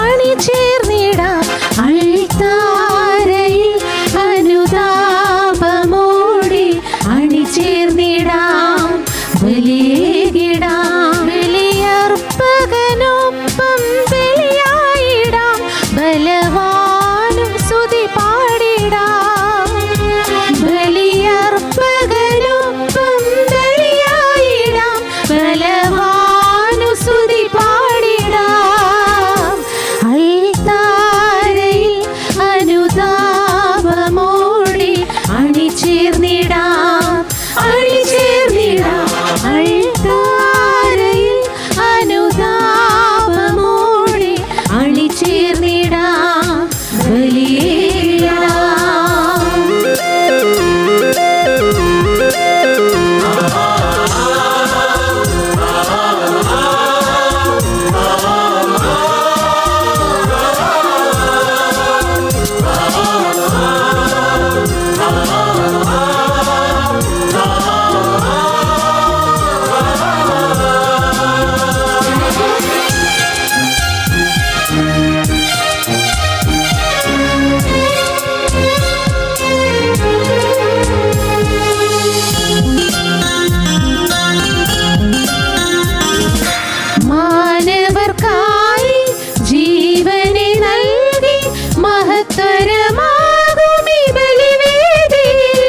അണിചേർന്നിടാം അൾത്താരയിൽ അനുതാപമോടെ അണിചേർന്നിടാം ബലിയേകിടാം ബലിയർപ്പകനൊപ്പം ബലിയായിടാം ബലവാനും സ്തുതി പാടിടാം ബലിയർപ്പകനൊപ്പം ബലിയായിടാം ബലവാനും സ്തുതി പാടിടാം അൾത്താരയിൽ അനുതാപമോടെ അണിചേർന്നിടാം അൾത്താരയിൽ അനുതാപമോടെ അണിചേർന്നിടാം ബലിയേകിടാം. മാനവർക്കായി ജീവനെ നൽകി മഹത്തരമാകും ഈ ബലിവേദിയിൽ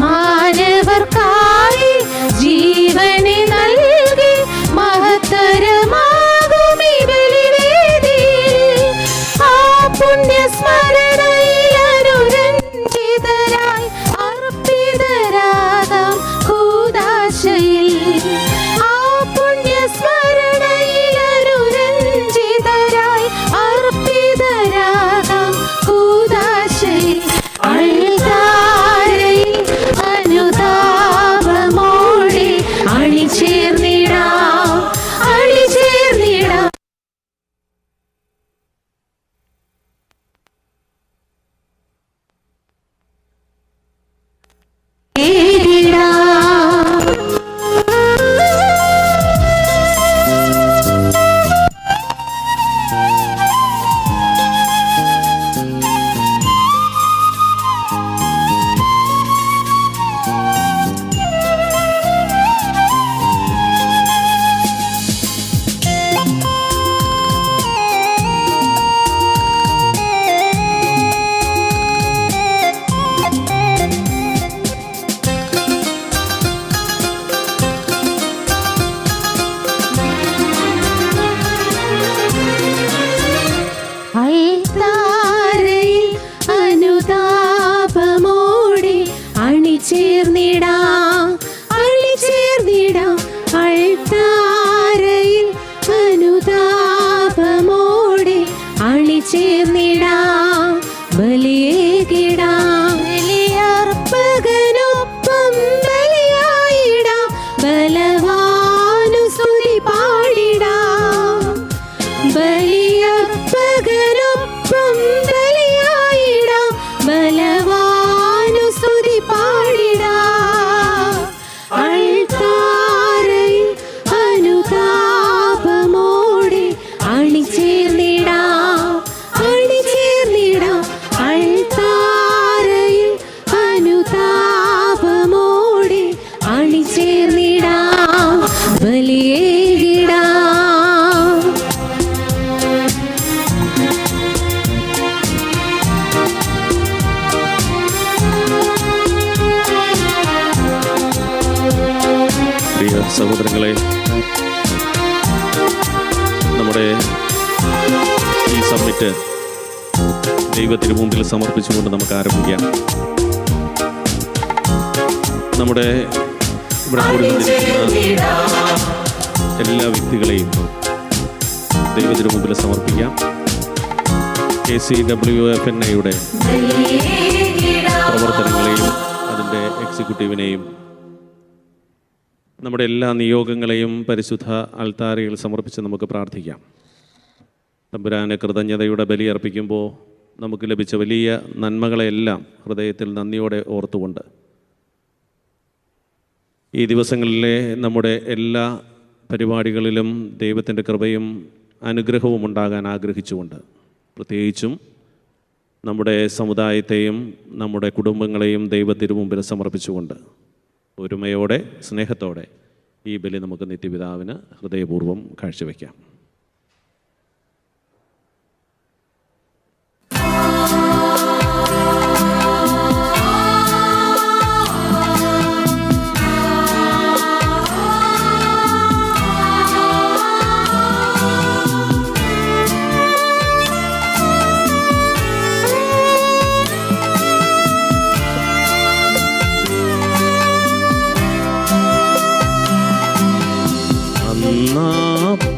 മാനവർക്കായി ജീവനെ നൽകി മഹത്തരമാകും ഈ ബലിവേദിയിൽ ആ പുണ്യസ്മരണയിൽ അനുരഞ്ജിതരായി അർപ്പിതരാകാം കൂദാശയിൽ ആ പുണ്യസ്മരണയിൽ അനുരഞ്ജിതരായി അർപ്പിതരാകാം കൂദാശയിൽ അൾത്താരയിൽ അനുതാപമോടെ അണിചേർന്നിടാം അൾത്താരയിൽ അനുതാപമോടെ അണിചേർന്നിടാം അൾത്താരയിൽ അനുതാപമോടെ അണിചേർന്നിടാം ബലിയേകിടാം ബലിയർപ്പകനൊപ്പം ബലിയായിടാം ബലവാനും സ്തുതി പാടിടാം ബലിയർപ്പകനൊപ്പം ബലിയായിടാം ബലവാനും സ്തുതി പാടിടാം അൾത്താരയിൽ അനുതാപമോടെ അണിചേർന്നിടാം അൾത്താരയിൽ അനുതാപമോടെ അണിചേർന്നിടാം ബലിയേകിടാം. പ്രിയ സഹോദരങ്ങളെ, നമ്മുടെ ഈ സബ്മിറ്റ് ദൈവത്തിന് മുമ്പിൽ സമർപ്പിച്ചുകൊണ്ട് നമുക്ക് ആരംഭിക്കാം. നമ്മുടെ ഇവിടെ കൂടിയിരിക്കുന്ന എല്ലാ വ്യക്തികളെയും ദൈവത്തിന് മുമ്പിൽ സമർപ്പിക്കാം. KCWFNAയുടെ പ്രവർത്തനങ്ങളെയും അതിൻ്റെ എക്സിക്യൂട്ടീവിനെയും നമ്മുടെ എല്ലാ നിയോഗങ്ങളെയും പരിശുദ്ധ അൾത്താരയിൽ സമർപ്പിച്ച് നമുക്ക് പ്രാർത്ഥിക്കാം. തമ്പുരാനെ കൃതജ്ഞതയുടെ ബലി അർപ്പിക്കുമ്പോൾ നമുക്ക് ലഭിച്ച വലിയ നന്മകളെല്ലാം ഹൃദയത്തിൽ നന്ദിയോടെ ഓർത്തുകൊണ്ട് ഈ ദിവസങ്ങളിലെ നമ്മുടെ എല്ലാ പരിപാടികളിലും ദൈവത്തിൻ്റെ കൃപയും അനുഗ്രഹവും ഉണ്ടാകാൻ ആഗ്രഹിച്ചുകൊണ്ട്, പ്രത്യേകിച്ചും നമ്മുടെ സമുദായത്തെയും നമ്മുടെ കുടുംബങ്ങളെയും ദൈവത്തിനു മുമ്പിൽ സമർപ്പിച്ചുകൊണ്ട് ഒരുമയോടെ സ്നേഹത്തോടെ ഈ ബലി നമുക്ക് നിത്യപിതാവിന് ഹൃദയപൂർവ്വം കാഴ്ചവെക്കാം.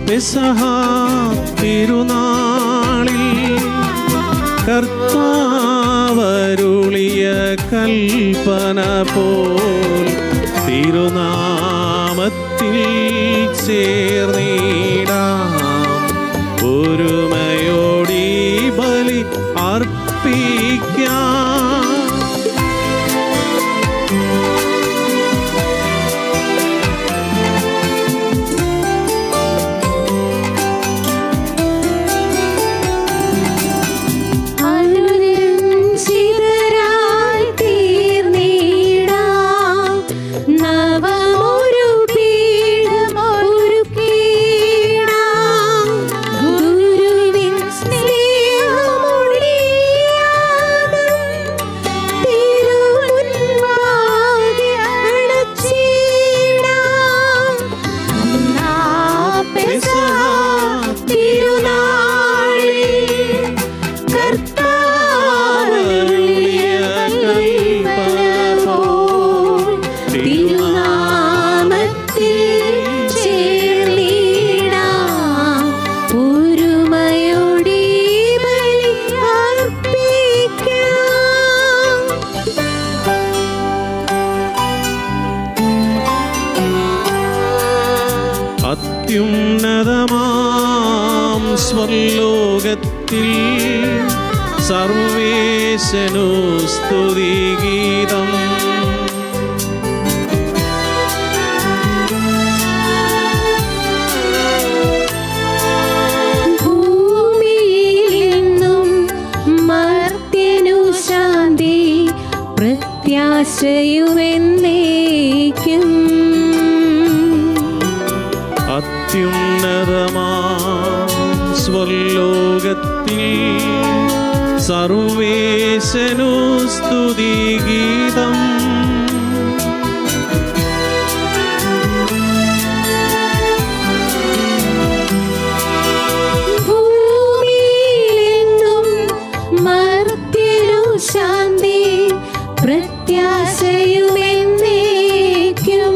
പെസഹ തിരുനാളിൽ കർത്താവരുളിയ കൽപ്പന പോൽ തിരുനാമത്തിൽ ചേർന്നിടാം, ഒരുമയോടി ബലി അർപ്പിക്കാം. അത്യുന്നതമാം സ്വർലോകത്തിൽ സർവേശനു സ്തുതിഗീതം. ഭൂമിയിലെന്നും മർത്യനു ശാന്തി പ്രത്യാശയുമെന്നേക്കും. അത്യുന്നതമാം സ്വർലോകത്തിൽ സർവേശനു സ്തുതിഗീതം. ഭൂമിയിലെന്നും മർത്യനു ശാന്തി പ്രത്യാശയുമെന്നേക്കും.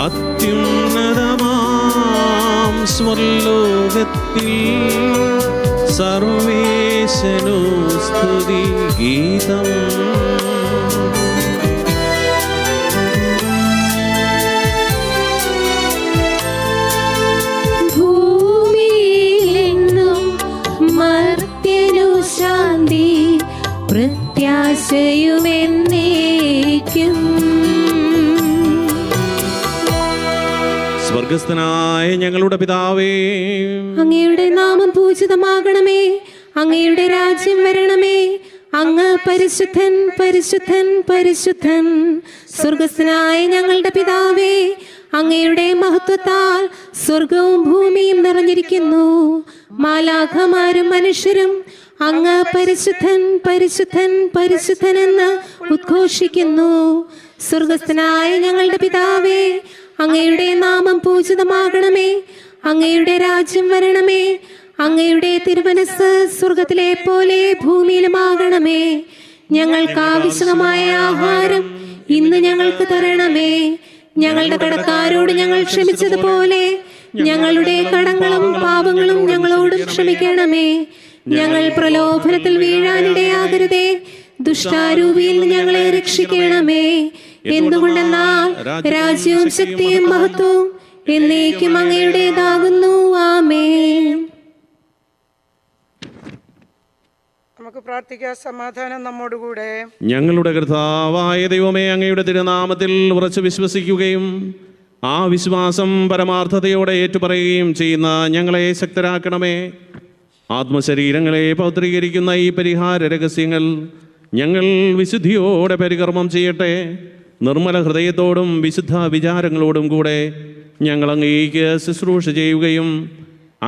അത്യുന്നതമാം സ്വർലോകത്തിൽ സർവേശനു സ്തുതിഗീതം. ഭൂമിയിലെന്നും മർത്യനു ശാന്തി പ്രത്യാശയുമെന്നേക്കും. സ്വർഗസ്ഥനായ ഞങ്ങളുടെ പിതാവേ, അങ്ങയുടെ നാമം പൂജിതമാകണമേ, അങ്ങയുടെ രാജ്യം വരണമേ, അങ്ങ് പരിശുദ്ധൻ പരിശുദ്ധൻ പരിശുദ്ധൻ. സ്വർഗസ്ഥനായ ഞങ്ങളുടെ പിതാവേ, അങ്ങയുടെ മഹത്വത്താൽ സ്വർഗവും ഭൂമിയും നിറഞ്ഞിരിക്കുന്നു. മാലാഖമാരും മനുഷ്യരും അങ്ങ് പരിശുദ്ധൻ പരിശുദ്ധൻ പരിശുദ്ധൻ എന്ന് ഉദ്ഘോഷിക്കുന്നു. സ്വർഗസ്ഥനായ ഞങ്ങളുടെ പിതാവേ, അങ്ങയുടെ നാമം പൂജിതമാകണമേ, അങ്ങയുടെ രാജ്യം വരണമേ, അങ്ങയുടെ തിരുമനസ്സ് സ്വർഗത്തിലെ പോലെ ഭൂമിയിലുമാകണമേ. ഞങ്ങൾക്ക് ആവശ്യമായ ആഹാരം ഇന്ന് ഞങ്ങൾക്ക് തരണമേ. ഞങ്ങളുടെ കടക്കാരോട് ഞങ്ങൾ ക്ഷമിച്ചതുപോലെ ഞങ്ങളുടെ കടങ്ങളും പാപങ്ങളും ഞങ്ങളോടും ക്ഷമിക്കണമേ. ഞങ്ങൾ പ്രലോഭനത്തിൽ വീഴാനിടയാകരുതേ, ദുഷ്ടാരൂപിയിൽ നിന്ന് ഞങ്ങളെ രക്ഷിക്കണമേ. എന്തുകൊണ്ടെന്നാൽ രാജ്യവും ശക്തിയും മഹത്വവും എന്നേക്കും അങ്ങയുടേതാകുന്നു. ആമേൻ. നമുക്ക് പ്രാർത്ഥിക്കാം. സമാധാനം നമ്മോടുകൂടെ. ഞങ്ങളുടെ കർത്താവായ ദൈവമേ, അങ്ങയുടെ തിരുനാമത്തിൽ ഉറച്ചു വിശ്വസിക്കുകയും ആ വിശ്വാസം പരമാർത്ഥതയോടെ ഏറ്റുപറയുകയും ചെയ്യുന്ന ഞങ്ങളെ ശക്തരാക്കണമേ. ആത്മശരീരങ്ങളെ പൗത്രീകരിക്കുന്ന ഈ പരിഹാര രഹസ്യങ്ങൾ ഞങ്ങൾ വിശുദ്ധിയോടെ പരികർമ്മം ചെയ്യട്ടെ. നിർമ്മല ഹൃദയത്തോടും വിശുദ്ധ വിചാരങ്ങളോടും കൂടെ ഞങ്ങൾ അങ്ങേക്ക് ശുശ്രൂഷ ചെയ്യുകയും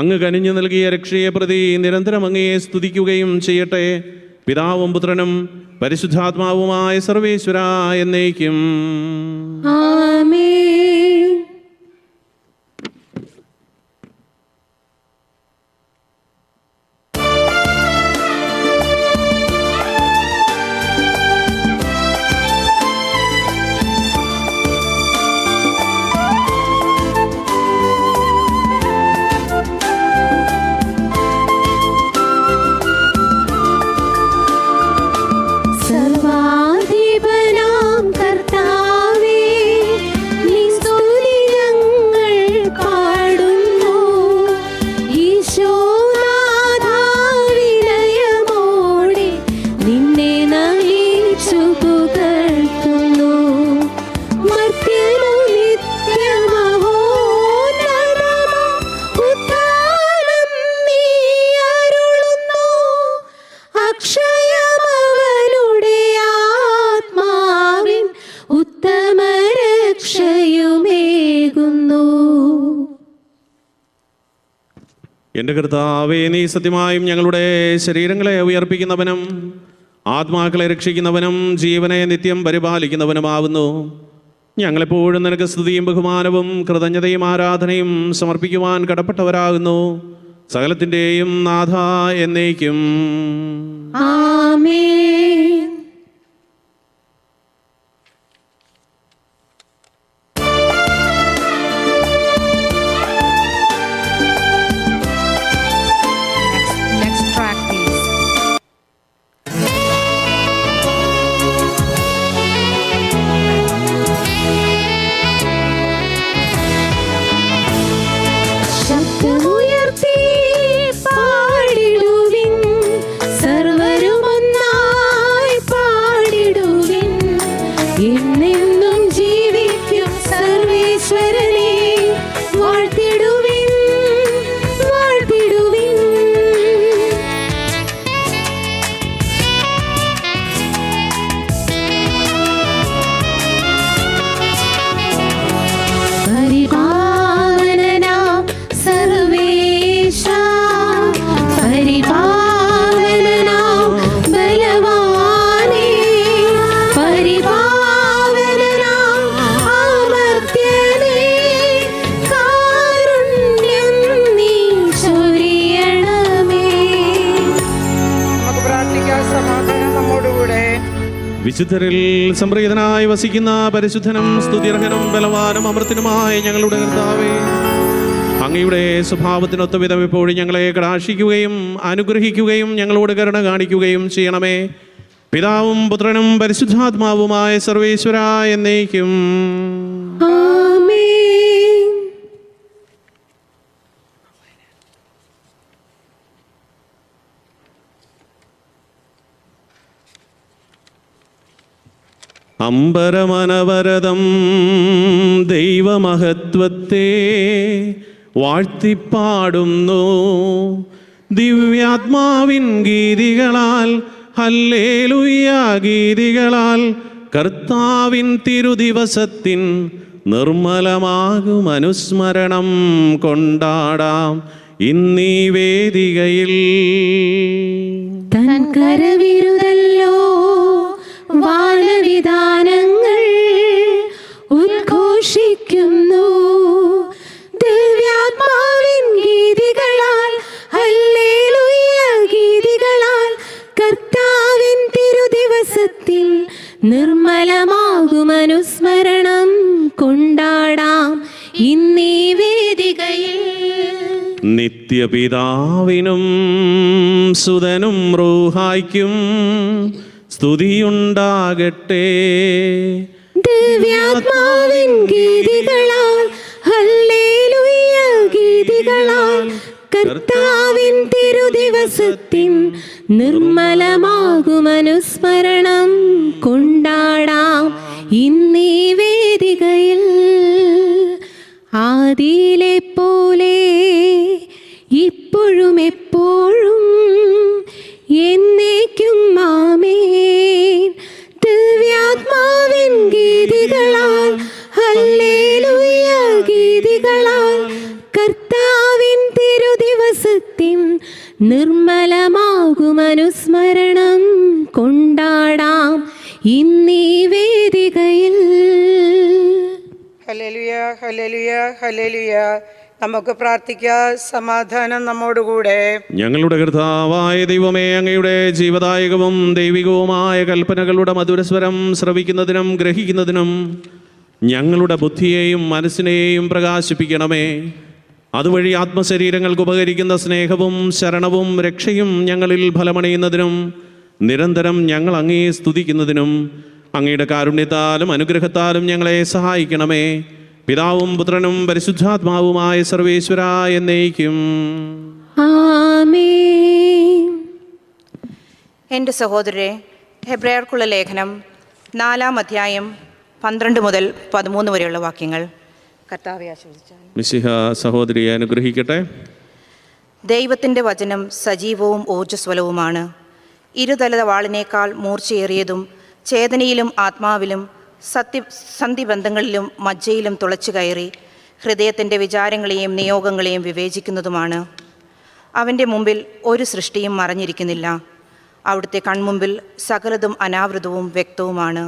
അങ്ങ് കനിഞ്ഞു നൽകിയ രക്ഷയെ പ്രതി നിരന്തരം അങ്ങയെ സ്തുതിക്കുകയും ചെയ്യട്ടെ. പിതാവും പുത്രനും പരിശുദ്ധാത്മാവുമായ സർവേശ്വര എന്നേക്കും ആമേൻ. സർവാധിപനാം കർത്താവേ, നീ സ്തുതി ഞങ്ങൾ പാടുന്നു. ഈശോനാഥാ, വിനയമോടെ നിന്നെ നമിച്ചു പുകഴ്ത്തുന്നു. മർത്യനു നിത്യമഹോന്നതമാം ഉദ്ധാനം നീ അരുളുന്നു. അക്ഷയമവനുടെ ആത്മാവിൻ ഉത്തമ രക്ഷയുമേകുന്നു. എൻ്റെ കർത്താവേ, നീ സത്യമായും ഞങ്ങളുടെ ശരീരങ്ങളെ ഉയർപ്പിക്കുന്നവനും ആത്മാക്കളെ രക്ഷിക്കുന്നവനും ജീവനെ നിത്യം പരിപാലിക്കുന്നവനുമാവുന്നു. ഞങ്ങളെപ്പോഴും നിനക്ക് സ്തുതിയും ബഹുമാനവും കൃതജ്ഞതയും ആരാധനയും സമർപ്പിക്കുവാൻ കടപ്പെട്ടവരാകുന്നു. സകലത്തിൻ്റെയും നാഥ എന്നേക്കും ആമേൻ. Next track, please. ശബ്ദമുയർത്തി പാടിടുവിൻ, സർവരുമൊന്നായി പാടിടുവിൻ. എന്നെന്നും ജീവിക്കും സർവേശ്വരനെ വാഴ്ത്തിടുവിൻ, വാഴ്ത്തിടുവിൻ. പരിപാവനനാം സർവേശ, പരിപാവനനാം ബലവാനേ, പരിപാവനനാം അമർത്യനേ, കാരുണ്യം നീ ചൊരിയണമേ. നമുക്ക് പ്രാർത്ഥിക്കാം. സമാധാനം നമ്മോടുകൂടെ. വിശുദ്ധരിൽ സംപ്രീതനായി വസിക്കുന്ന പരിശുദ്ധനും സ്തുതിർഹനും ബലവാനും അമൃത്തിനുമായ ഞങ്ങളുടെ കർത്താവേ, അങ്ങയുടെ സ്വഭാവത്തിനൊത്ത വിധം ഇപ്പോഴും ഞങ്ങളെ കടാക്ഷിക്കുകയും അനുഗ്രഹിക്കുകയും ഞങ്ങളോട് കരുണ കാണിക്കുകയും ചെയ്യണമേ. പിതാവും പുത്രനും പരിശുദ്ധാത്മാവുമായ സർവേശ്വര എന്നേക്കും ആമേൻ. അമ്പരമനവരതം ദൈവമഹത്വത്തെ വാഴ്ത്തിപ്പാടുന്നു. ദിവ്യാത്മാവിൻ ഗീതികളാൽ, ഹല്ലേലൂയ ഗീതികളാൽ കർത്താവിൻ തിരുദിവസത്തിൻ നിർമ്മലമാകും അനുസ്മരണം കൊണ്ടാടാം ഇന്നീ വേദികയിൽ. തൻ കരവിരുതല്ലോ വാനവിധാനങ്ങൾ ഉദ്ഘോഷിക്കുന്നു. ദിവ്യാത്മാവിൻ ഗീതികളാൽ, ഹല്ലേലൂയ ഗീതികളാൽ കർത്താവിൻ തിരുദിവസത്തിൽ നിർമ്മലമാകും അനുസ്മരണം കൊണ്ടാടാം ഇന്നീ വേദികയിൽ. നിത്യപിതാവിനും സുതനും റൂഹായ്ക്കും സ്തുതിയുണ്ടാകട്ടെ. ദിവ്യാത്മാവിൻ ഗീതികളാൽ, ഹല്ലേലൂയ ഗീതികളാൽ കർത്താവിൻ തിരുദിവസത്തിൻ നിർമ്മലമാകും അനുസ്മരണം കൊണ്ടാടാം ഇന്നീ വേദികയിൽ. ആദിയിലെ പോലെ ഇപ്പോഴും എപ്പോഴും എന്നേക്കും ആമേൻ. ദിവ്യാത്മാവിൻ ഗീതികളാൽ ഹല്ലേലൂയ ഗീതികളാൽ കർത്താവിൻ തിരുദിവസത്തിൻ നിർമ്മലമാകും അനുസ്മരണം കൊണ്ടാടാം ഇന്നീ വേദികയിൽ. Hallelujah, hallelujah, hallelujah. നമുക്ക് പ്രാർത്ഥിക്കാം. സമാധാനം നമ്മോടുകൂടെ. ഞങ്ങളുടെ കർത്താവായ ദൈവമേ, അങ്ങയുടെ ജീവദായകവും ദൈവികവുമായ കൽപ്പനകളുടെ മധുരസ്വരം ശ്രവിക്കുന്നതിനും ഗ്രഹിക്കുന്നതിനും ഞങ്ങളുടെ ബുദ്ധിയെയും മനസ്സിനെയും പ്രകാശിപ്പിക്കണമേ. അതുവഴി ആത്മശരീരങ്ങൾക്ക് ഉപകരിക്കുന്ന സ്നേഹവും ശരണവും രക്ഷയും ഞങ്ങളിൽ ഫലമണിയുന്നതിനും നിരന്തരം ഞങ്ങൾ അങ്ങയെ സ്തുതിക്കുന്നതിനും അങ്ങയുടെ കാരുണ്യത്താലും അനുഗ്രഹത്താലും ഞങ്ങളെ സഹായിക്കണമേ. പിതാവും പുത്രനും പരിശുദ്ധാത്മാവുമായ സർവേശ്വര എന്നേക്കും ആമേൻ. എൻ്റെ സഹോദരരെ, ഹെബ്രായർക്കുള്ള ലേഖനം 4-ാം അധ്യായം 12 മുതൽ 13 വരെയുള്ള വാക്യങ്ങൾ കർത്താവെ ആശീർവദിച്ചാൽ. മിശിഹ സഹോദരിയെ അനുഗ്രഹിക്കട്ടെ. ദൈവത്തിൻ്റെ വചനം സജീവവും ഊർജ്ജസ്വലവുമാണ്, ഇരുതല വാളിനേക്കാൾ മൂർച്ചയേറിയതും ചേതനയിലും ആത്മാവിലും സന്ധിബന്ധങ്ങളിലും മജ്ജയിലും തുളച്ചു കയറി ഹൃദയത്തിൻ്റെ വിചാരങ്ങളെയും നിയോഗങ്ങളെയും വിവേചിക്കുന്നതുമാണ്. അവൻ്റെ മുമ്പിൽ ഒരു സൃഷ്ടിയും മറഞ്ഞിരിക്കുന്നില്ല. അവിടുത്തെ കൺമുമ്പിൽ സകലതും അനാവൃതവും വ്യക്തവുമാണ്.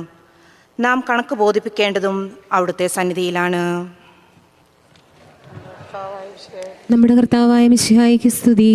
നാം കണക്ക് ബോധിപ്പിക്കേണ്ടതും അവിടുത്തെ സന്നിധിയിലാണ്. നമ്മുടെ കർത്താവായ മിശിഹായ്ക്ക് സ്തുതി.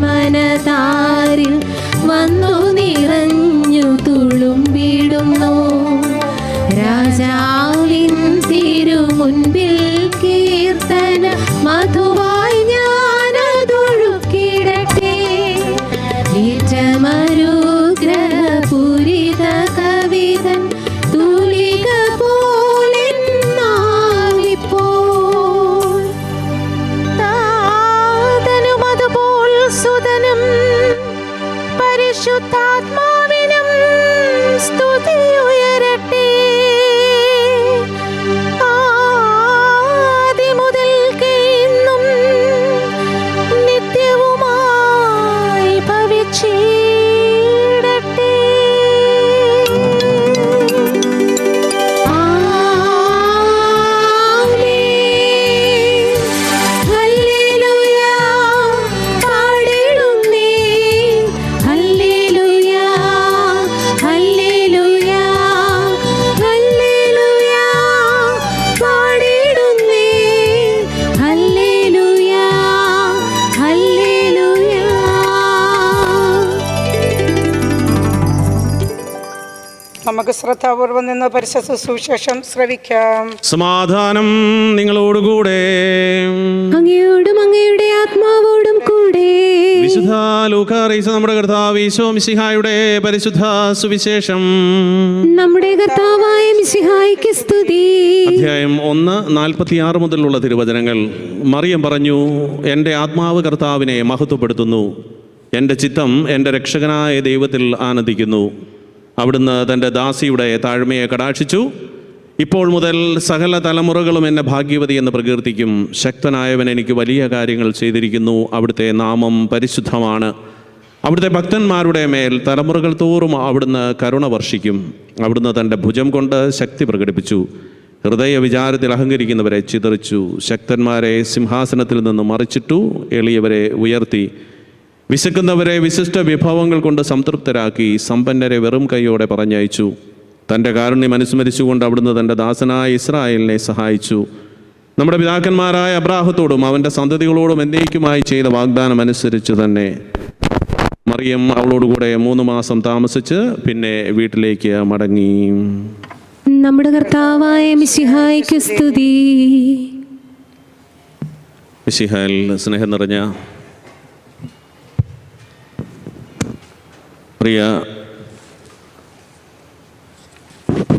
മനതാരിൽ വന്നു നിറഞ്ഞു തുളുമ്പിടുന്നു. രാജാവിൻ തിരുമുൻപിൽ കീർത്തന മധുവായി ഞാനതൊഴുക്കിടട്ടെ. ഏറ്റമരുഗ്രഹപൂരിത കവിതൻ തൂലിക പോലെന്നാവിപ്പോൾ താതനുമതുപോൽ സുതനും പരിശുദ്ധാത്മാവിനും സ്തുതി ഉയരട്ടെ. ആദിമുതൽക്കേ ഇന്നും നിത്യവുമായി ഭവിച്ചിടട്ടെ. നമുക്ക് ശ്രദ്ധാപൂർവം നിന്ന് പരിശുദ്ധ സുവിശേഷം ശ്രവിക്കാം. സമാധാനം നിങ്ങളോടുകൂടെ. അങ്ങയോടും അങ്ങയുടെ ആത്മാവോടും കൂടെ. വിശുദ്ധ ലൂക്കാ അറിയിച്ച നമ്മുടെ കർത്താവ് ഈശോ മിശിഹായുടെ പരിശുദ്ധ സുവിശേഷം. നമ്മുടെ കർത്താവായ മിശിഹായ്ക്ക് സ്തുതി. അധ്യായം 1:46 മുതലുള്ള തിരുവചനങ്ങൾ. മറിയം പറഞ്ഞു, എൻ്റെ ആത്മാവ് കർത്താവിനെ മഹത്വപ്പെടുത്തുന്നു, എൻ്റെ ചിത്തം എൻ്റെ രക്ഷകനായ ദൈവത്തിൽ ആനന്ദിക്കുന്നു. അവിടുന്ന് തൻ്റെ ദാസിയുടെ താഴ്മയെ കടാക്ഷിച്ചു. ഇപ്പോൾ മുതൽ സകല തലമുറകളും എന്നെ ഭാഗ്യവതി എന്ന് പ്രകീർത്തിക്കും. ശക്തനായവൻ എനിക്ക് വലിയ കാര്യങ്ങൾ ചെയ്തിരിക്കുന്നു. അവിടുത്തെ നാമം പരിശുദ്ധമാണ്. അവിടുത്തെ ഭക്തന്മാരുടെ മേൽ തലമുറകൾ തോറും അവിടുന്ന് കരുണ വർഷിക്കും. അവിടുന്ന് തൻ്റെ ഭുജം കൊണ്ട് ശക്തി പ്രകടിപ്പിച്ചു. ഹൃദയ വിചാരത്തിൽ അഹങ്കരിക്കുന്നവരെ ചിതറിച്ചു. ശക്തന്മാരെ സിംഹാസനത്തിൽ നിന്ന് മറിച്ചിട്ടു. എളിയവരെ ഉയർത്തി. വിശക്കുന്നവരെ വിശിഷ്ട വിഭവങ്ങൾ കൊണ്ട് സംതൃപ്തരാക്കി. സമ്പന്നരെ വെറും കൈയോടെ പറഞ്ഞയച്ചു. തൻ്റെ കാരുണ്യം അനുസ്മരിച്ചുകൊണ്ട് അവിടുന്ന് തൻ്റെ ദാസനായ ഇസ്രായേലിനെ സഹായിച്ചു. നമ്മുടെ പിതാക്കന്മാരായ അബ്രാഹത്തോടും അവൻ്റെ സന്തതികളോടും എന്നേക്കുമായി ചെയ്ത വാഗ്ദാനം അനുസരിച്ച് തന്നെ മറിയം അവളോടുകൂടെ 3 മാസം താമസിച്ച് പിന്നെ വീട്ടിലേക്ക് മടങ്ങി. നമ്മുടെ കർത്താവായ മിശിഹായ്ക്ക് സ്തുതി. മിശിഹായിൽ സ്നേഹം നിറഞ്ഞ പ്രിയ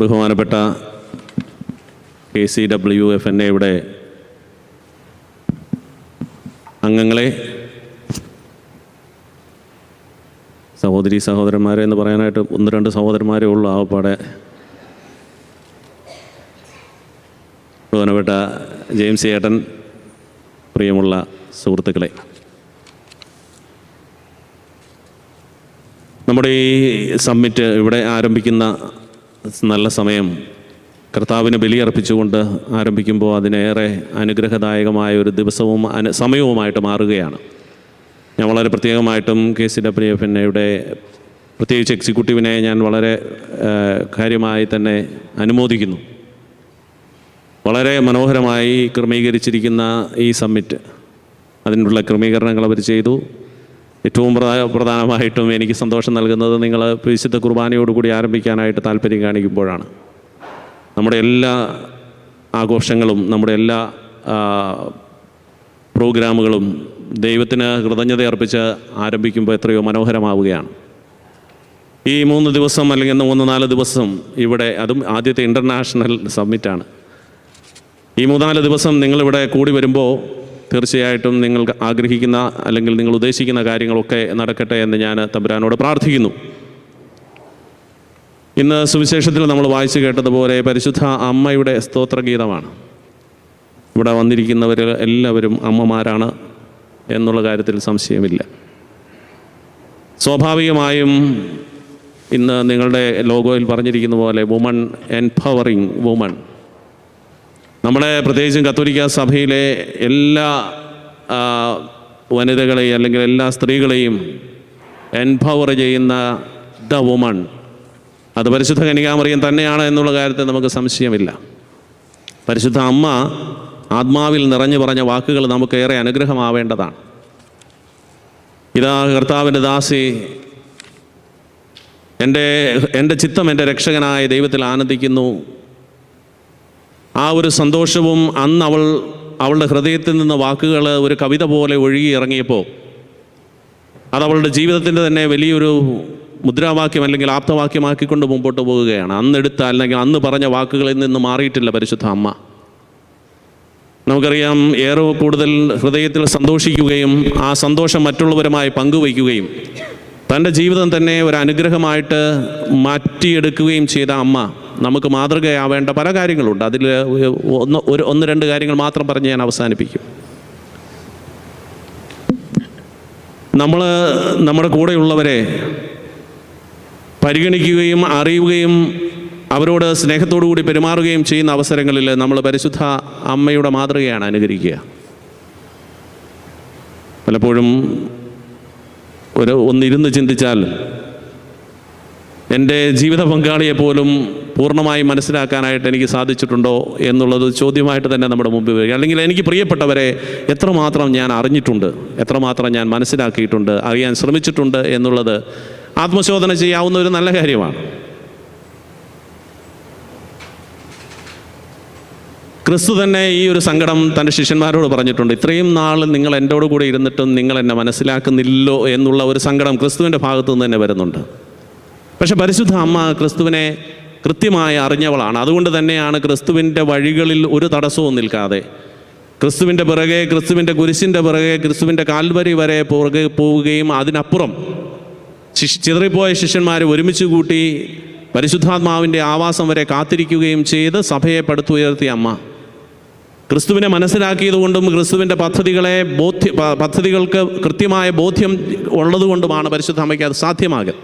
ബഹുമാനപ്പെട്ട KCWFNAയുടെ അംഗങ്ങളെ, സഹോദരി സഹോദരന്മാരെ എന്ന് പറയാനായിട്ട് 1-2 സഹോദരന്മാരേ ഉള്ളൂ. ആവപ്പാടെ ബഹുമാനപ്പെട്ട ജെയിംസ് ചേട്ടൻ, പ്രിയമുള്ള സുഹൃത്തുക്കളെ, നമ്മുടെ ഈ സമ്മിറ്റ് ഇവിടെ ആരംഭിക്കുന്ന നല്ല സമയം കർത്താവിന് ബലിയർപ്പിച്ചുകൊണ്ട് ആരംഭിക്കുമ്പോൾ അതിനേറെ അനുഗ്രഹദായകമായ ഒരു ദിവസവും സമയവുമായിട്ട് മാറുകയാണ്. ഞാൻ വളരെ പ്രത്യേകമായിട്ടും KCWFNAയുടെ പ്രത്യേകിച്ച് എക്സിക്യൂട്ടീവിനെ ഞാൻ വളരെ കാര്യമായി തന്നെ അനുമോദിക്കുന്നു. വളരെ മനോഹരമായി ക്രമീകരിച്ചിരിക്കുന്ന ഈ സമ്മിറ്റ്, അതിനുള്ള ക്രമീകരണങ്ങൾ അവർ ചെയ്തു. ഏറ്റവും പ്രധാനമായിട്ടും എനിക്ക് സന്തോഷം നൽകുന്നത് നിങ്ങൾ വിശുദ്ധ കുർബാനയോടുകൂടി ആരംഭിക്കാനായിട്ട് താല്പര്യം കാണിക്കുമ്പോഴാണ്. നമ്മുടെ എല്ലാ ആഘോഷങ്ങളും നമ്മുടെ എല്ലാ പ്രോഗ്രാമുകളും ദൈവത്തിന് കൃതജ്ഞത അർപ്പിച്ച് ആരംഭിക്കുമ്പോൾ എത്രയോ മനോഹരമാവുകയാണ്. ഈ 3 ദിവസം അല്ലെങ്കിൽ 3-4 ദിവസം ഇവിടെ, അതും ആദ്യത്തെ ഇൻ്റർനാഷണൽ സമ്മിറ്റാണ്. ഈ 3-4 ദിവസം നിങ്ങളിവിടെ കൂടി വരുമ്പോൾ തീർച്ചയായിട്ടും നിങ്ങൾ ആഗ്രഹിക്കുന്ന അല്ലെങ്കിൽ നിങ്ങൾ ഉദ്ദേശിക്കുന്ന കാര്യങ്ങളൊക്കെ നടക്കട്ടെ എന്ന് ഞാൻ തമ്പുരാനോട് പ്രാർത്ഥിക്കുന്നു. ഇന്ന് സുവിശേഷത്തിൽ നമ്മൾ വായിച്ചു കേട്ടതുപോലെ പരിശുദ്ധ അമ്മയുടെ സ്തോത്രഗീതമാണ്. ഇവിടെ വന്നിരിക്കുന്നവർ എല്ലാവരും അമ്മമാരാണ് എന്നുള്ള കാര്യത്തിൽ സംശയമില്ല. സ്വാഭാവികമായും ഇന്ന് നിങ്ങളുടെ ലോഗോയിൽ പറഞ്ഞിരിക്കുന്ന പോലെ വുമൺ എംപവറിങ് വുമൺ, നമ്മുടെ പ്രത്യേകിച്ചും കത്തോലിക്ക സഭയിലെ എല്ലാ വനിതകളെയും അല്ലെങ്കിൽ എല്ലാ സ്ത്രീകളെയും എംപവർ ചെയ്യുന്ന ദ വുമൺ, അത് പരിശുദ്ധ കന്യകാമറിയം തന്നെയാണ് എന്നുള്ള കാര്യത്തിൽ നമുക്ക് സംശയമില്ല. പരിശുദ്ധ അമ്മ ആത്മാവിൽ നിറഞ്ഞു പറഞ്ഞ വാക്കുകൾ നമുക്കേറെ അനുഗ്രഹമാവേണ്ടതാണ്. ഇതാ കർത്താവിൻ്റെ ദാസി, എൻ്റെ ചിത്തം എൻ്റെ രക്ഷകനായ ദൈവത്തിൽ ആനന്ദിക്കുന്നു. ആ ഒരു സന്തോഷവും അന്ന് അവളുടെ ഹൃദയത്തിൽ നിന്ന് വാക്കുകൾ ഒരു കവിത പോലെ ഒഴുകി ഇറങ്ങിയപ്പോൾ അത് അവളുടെ ജീവിതത്തിൻ്റെ തന്നെ വലിയൊരു മുദ്രാവാക്യം അല്ലെങ്കിൽ ആപ്തവാക്യമാക്കിക്കൊണ്ട് മുമ്പോട്ട് പോവുകയാണ്. അന്നെടുത്ത അല്ലെങ്കിൽ അന്ന് പറഞ്ഞ വാക്കുകളിൽ നിന്ന് മാറിയിട്ടില്ല പരിശുദ്ധ അമ്മ. നമുക്കറിയാം, ഏറെ കൂടുതൽ ഹൃദയത്തിൽ സന്തോഷിക്കുകയും ആ സന്തോഷം മറ്റുള്ളവരുമായി പങ്കുവയ്ക്കുകയും തൻ്റെ ജീവിതം തന്നെ ഒരു അനുഗ്രഹമായിട്ട് മാറ്റിയെടുക്കുകയും ചെയ്ത അമ്മ നമുക്ക് മാതൃകയാവേണ്ട പല കാര്യങ്ങളുണ്ട്. അതിൽ 1-2 കാര്യങ്ങൾ മാത്രം പറഞ്ഞ് ഞാൻ അവസാനിപ്പിക്കും. നമ്മൾ നമ്മുടെ കൂടെയുള്ളവരെ പരിഗണിക്കുകയും അറിയുകയും അവരോട് സ്നേഹത്തോടു കൂടി പെരുമാറുകയും ചെയ്യുന്ന അവസരങ്ങളിൽ നമ്മൾ പരിശുദ്ധ അമ്മയുടെ മാതൃകയാണ് അനുകരിക്കുക. പലപ്പോഴും ഒന്നിരുന്ന് ചിന്തിച്ചാൽ എൻ്റെ ജീവിത പങ്കാളിയെ പോലും പൂർണ്ണമായി മനസ്സിലാക്കാനായിട്ട് എനിക്ക് സാധിച്ചിട്ടുണ്ടോ എന്നുള്ളത് ചോദ്യമായിട്ട് തന്നെ നമ്മുടെ മുമ്പിൽ വരിക. അല്ലെങ്കിൽ എനിക്ക് പ്രിയപ്പെട്ടവരെ എത്രമാത്രം ഞാൻ അറിഞ്ഞിട്ടുണ്ട്, എത്രമാത്രം ഞാൻ മനസ്സിലാക്കിയിട്ടുണ്ട്, അറിയാൻ ശ്രമിച്ചിട്ടുണ്ട് എന്നുള്ളത് ആത്മശോധന ചെയ്യാവുന്ന ഒരു നല്ല കാര്യമാണ്. ക്രിസ്തു തന്നെ ഈ ഒരു സങ്കടം തൻ്റെ ശിഷ്യന്മാരോട് പറഞ്ഞിട്ടുണ്ട്. ഇത്രയും നാൾ നിങ്ങൾ എന്നോട് കൂടെ ഇരുന്നിട്ടും നിങ്ങൾ എന്നെ മനസ്സിലാക്കുന്നില്ലോ എന്നുള്ള ഒരു സങ്കടം ക്രിസ്തുവിൻ്റെ ഭാഗത്തു നിന്ന് തന്നെ വരുന്നുണ്ട്. പക്ഷെ പരിശുദ്ധ അമ്മ ക്രിസ്തുവിനെ കൃത്യമായി അറിഞ്ഞവളാണ്. അതുകൊണ്ട് തന്നെയാണ് ക്രിസ്തുവിൻ്റെ വഴികളിൽ ഒരു തടസ്സവും നിൽക്കാതെ ക്രിസ്തുവിൻ്റെ പിറകെ, ക്രിസ്തുവിൻ്റെ കുരിശിൻ്റെ പിറകെ, ക്രിസ്തുവിൻ്റെ കാൽവരി വരെ പുറകെ പോവുകയും അതിനപ്പുറം ചിതറിപ്പോയ ശിഷ്യന്മാരെ ഒരുമിച്ച് കൂട്ടി പരിശുദ്ധാത്മാവിൻ്റെ ആവാസം വരെ കാത്തിരിക്കുകയും ചെയ്ത് സഭയെ പടുത്തുയർത്തിയ അമ്മ ക്രിസ്തുവിനെ മനസ്സിലാക്കിയതുകൊണ്ടും ക്രിസ്തുവിൻ്റെ പദ്ധതികൾക്ക് കൃത്യമായ ബോധ്യം ഉള്ളതുകൊണ്ടുമാണ് പരിശുദ്ധ അമ്മയ്ക്ക് അത് സാധ്യമാകുന്നത്.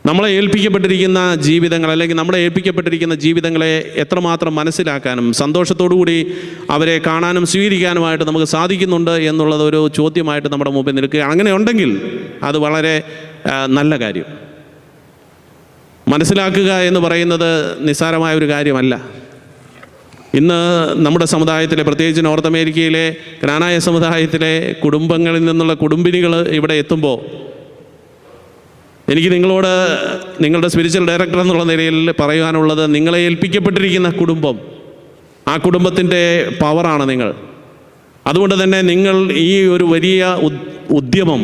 നമ്മളെ ഏൽപ്പിക്കപ്പെട്ടിരിക്കുന്ന ജീവിതങ്ങൾ അല്ലെങ്കിൽ നമ്മളെ ഏൽപ്പിക്കപ്പെട്ടിരിക്കുന്ന ജീവിതങ്ങളെ എത്രമാത്രം മനസ്സിലാക്കാനും സന്തോഷത്തോടുകൂടി അവരെ കാണാനും സ്വീകരിക്കാനുമായിട്ട് നമുക്ക് സാധിക്കുന്നുണ്ട് എന്നുള്ളത് ഒരു ചോദ്യമായിട്ട് നമ്മുടെ മുമ്പിൽ നിൽക്കുക. അങ്ങനെ ഉണ്ടെങ്കിൽ അത് വളരെ നല്ല കാര്യം. മനസ്സിലാക്കുക എന്ന് പറയുന്നത് നിസ്സാരമായ ഒരു കാര്യമല്ല. ഇന്ന് നമ്മുടെ സമുദായത്തിലെ, പ്രത്യേകിച്ച് നോർത്ത് അമേരിക്കയിലെ ഗ്രാനായ സമുദായത്തിലെ കുടുംബങ്ങളിൽ നിന്നുള്ള കുടുംബിനികൾ ഇവിടെ എത്തുമ്പോൾ എനിക്ക് നിങ്ങളോട്, നിങ്ങളുടെ സ്പിരിച്വൽ ഡയറക്ടർ എന്നുള്ള നിലയിൽ പറയുവാനുള്ളത്, നിങ്ങളെ ഏൽപ്പിക്കപ്പെട്ടിരിക്കുന്ന കുടുംബം, ആ കുടുംബത്തിൻ്റെ പവറാണ് നിങ്ങൾ. അതുകൊണ്ട് തന്നെ നിങ്ങൾ ഈ ഒരു വലിയ ഉദ്യമം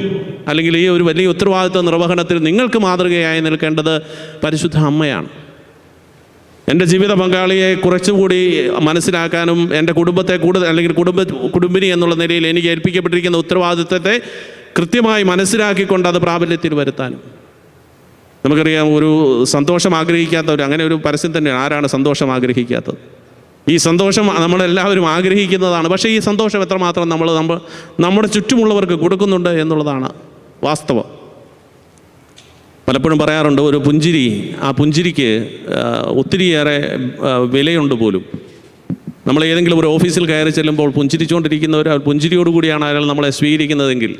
അല്ലെങ്കിൽ ഈ ഒരു വലിയ ഉത്തരവാദിത്വ നിർവഹണത്തിൽ നിങ്ങൾക്ക് മാതൃകയായി നിൽക്കേണ്ടത് പരിശുദ്ധ അമ്മയാണ്. എൻ്റെ ജീവിത പങ്കാളിയെ കുറച്ചുകൂടി മനസ്സിലാക്കാനും എൻ്റെ കുടുംബത്തെ കൂടുതൽ, അല്ലെങ്കിൽ കുടുംബിനി എന്നുള്ള നിലയിൽ എനിക്ക് ഏൽപ്പിക്കപ്പെട്ടിരിക്കുന്ന ഉത്തരവാദിത്വത്തെ കൃത്യമായി മനസ്സിലാക്കിക്കൊണ്ട് അത് പ്രാബല്യത്തിൽ വരുത്താനും. നമുക്കറിയാം, ഒരു സന്തോഷം ആഗ്രഹിക്കാത്തവർ, അങ്ങനെ ഒരു പരസ്യം തന്നെയാണ്, ആരാണ് സന്തോഷം ആഗ്രഹിക്കാത്തത്? ഈ സന്തോഷം നമ്മളെല്ലാവരും ആഗ്രഹിക്കുന്നതാണ്. പക്ഷേ ഈ സന്തോഷം എത്രമാത്രം നമ്മുടെ ചുറ്റുമുള്ളവർക്ക് കൊടുക്കുന്നുണ്ട് എന്നുള്ളതാണ് വാസ്തവം. പലപ്പോഴും പറയാറുണ്ട്, ഒരു പുഞ്ചിരി, ആ പുഞ്ചിരിക്ക് ഒത്തിരിയേറെ വിലയുണ്ട് പോലും. നമ്മൾ ഏതെങ്കിലും ഒരു ഓഫീസിൽ കയറി ചെല്ലുമ്പോൾ പുഞ്ചിരിച്ചുകൊണ്ടിരിക്കുന്നവർ, പുഞ്ചിരിയോടുകൂടിയാണ് അയാൾ നമ്മളെ സ്വീകരിക്കുന്നതെങ്കിൽ,